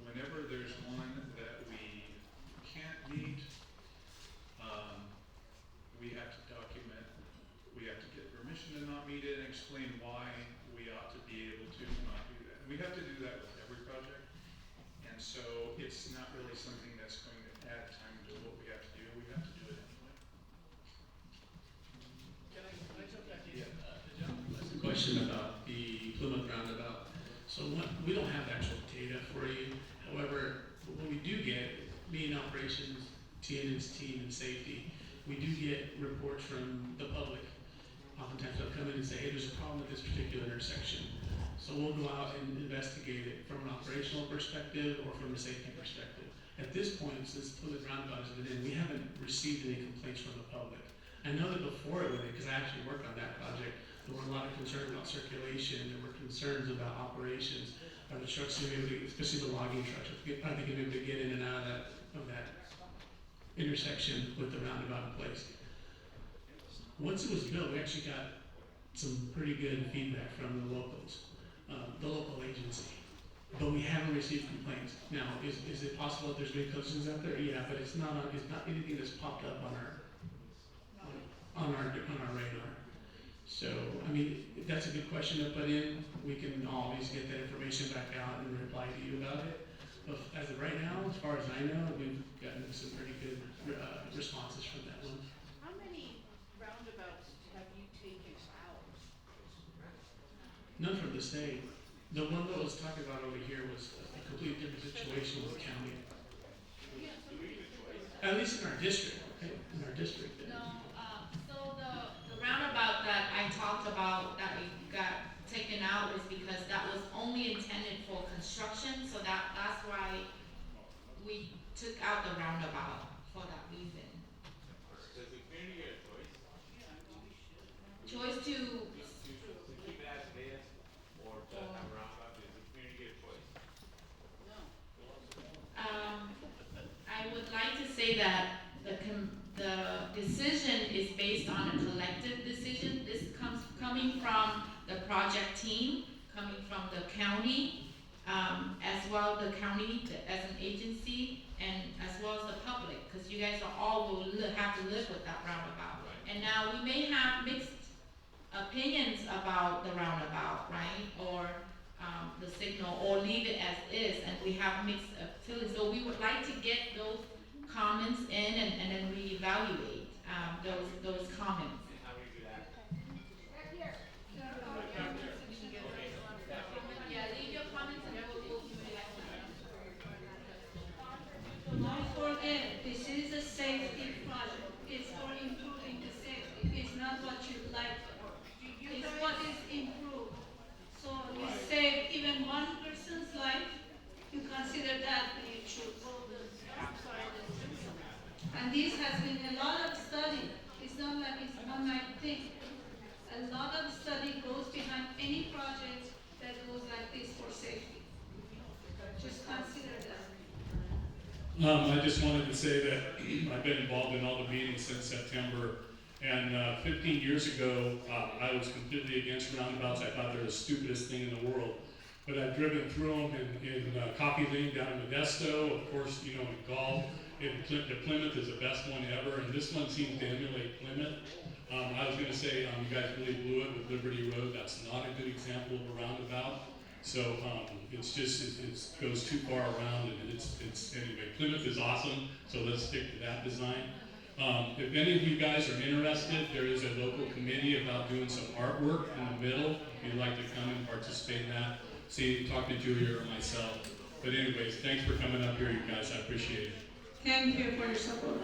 whenever there's one that we can't meet, we have to document, we have to get permission to not meet it and explain why we ought to be able to not do that. We have to do that with every project. And so it's not really something that's going to add time to what we have to do. We have to do it anyway. Can I jump back in? That's a question about the Plymouth Roundabout. So we don't have actual data for you. However, when we do get, me and operations, TN's team and safety, we do get reports from the public. Oftentimes they'll come in and say, hey, there's a problem with this particular intersection. So we'll go out and investigate it from an operational perspective or from a safety perspective. At this point, since Plymouth Roundabout has been in, we haven't received any complaints from the public. I know that before it went in, because I actually worked on that project, there were a lot of concerns about circulation, there were concerns about operations. Are the trucks going to be able to, especially the logging trucks, are they going to be able to get in and out of that intersection with the roundabout in place? Once it was built, we actually got some pretty good feedback from the locals, the local agency, but we haven't received complaints. Now, is it possible that there's been collisions out there? Yeah, but it's not anything that's popped up on our radar. So, I mean, if that's a good question to put in, we can always get that information back out and reply to you about it. But as of right now, as far as I know, we've gotten some pretty good responses from that one. How many roundabouts have you taken out? None from the state. The one that was talking about over here was a completely different situation with the county. At least in our district, okay? In our district. No, so the roundabout that I talked about that we got taken out is because that was only intended for construction, so that's why we took out the roundabout for that reason. Does the community get a choice? Choice to Keep it as it is, or to have a roundabout, does the community get a choice? I would like to say that the decision is based on a collective decision. This comes coming from the project team, coming from the county, as well the county as an agency, and as well as the public, because you guys are all will have to live with that roundabout. And now we may have mixed opinions about the roundabout, right, or the signal, or leave it as is, and we have mixed feelings. So we would like to get those comments in and then we evaluate, those comments. How do you do that? Yeah, leave your comments and then we'll do it next time. Don't forget, this is a safety project. It's for improving the safety. It's not what you like. It's what is improved. So you save even one person's life, you consider that you should. And this has been a lot of study. It's not like it's one night thing. A lot of study goes behind any project that goes like this for safety. Just consider that. I just wanted to say that I've been involved in all the meetings since September, and 15 years ago, I was completely against roundabouts. I thought they're the stupidest thing in the world. But I've driven through them in Coffee Lane down in Modesto, of course, you know, in Gulf. The Plymouth is the best one ever, and this one seems to emulate Plymouth. I was going to say, you guys really blew it with Liberty Road. That's not a good example of a roundabout. So it's just, it goes too far around, and it's anyway, Plymouth is awesome, so let's stick to that design. If any of you guys are interested, there is a local committee about doing some artwork in the middle. If you'd like to come and participate in that, talk to Julia or myself. But anyways, thanks for coming up here, you guys, I appreciate it. Thank you for your support.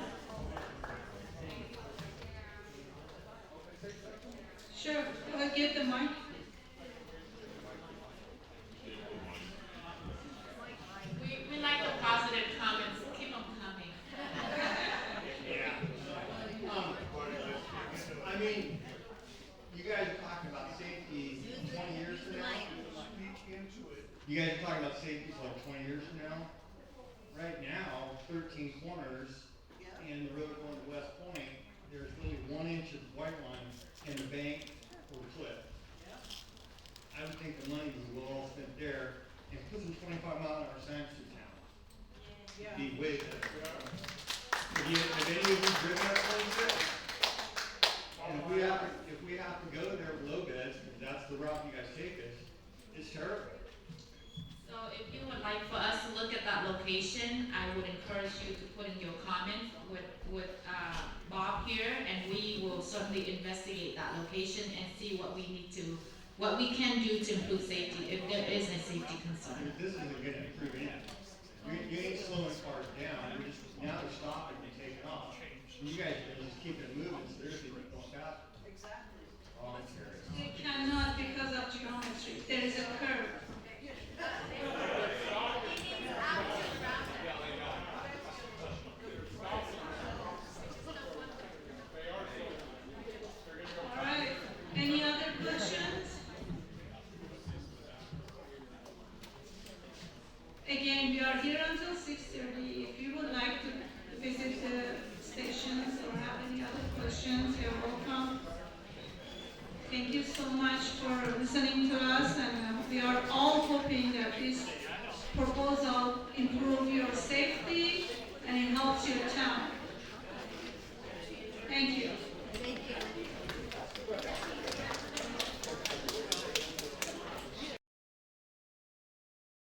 Sure, I'll get the mic. We like the positive comments. Keep them coming. Yeah. I mean, you guys are talking about safety 20 years from now. You guys are talking about safety for like 20 years from now. Right now, 13 corners and the road going to West Point, there's really 1 inch of white line in the bank or the cliff. I would think the money was well spent there and put some 25-mile-an-hour signs through town. Be way better. Have any of you driven that 26? And if we have to go there with low beds, because that's the route you guys take us, it's terrible. So if you would like for us to look at that location, I would encourage you to put in your comments with Bob here, and we will certainly investigate that location and see what we can do to improve safety if there is a safety concern. This isn't going to improve anything. You ain't slowing cars down. Now they're stopping and taking off. And you guys are just keeping it moving, so they're just going faster. Exactly. You cannot because of geometry. There is a curve. All right. Any other questions? Again, we are here until 6:30. If you would like to visit the stations or have any other questions, you're welcome. Thank you so much for listening to us, and we are all hoping that this proposal improves your safety and it helps your town. Thank you.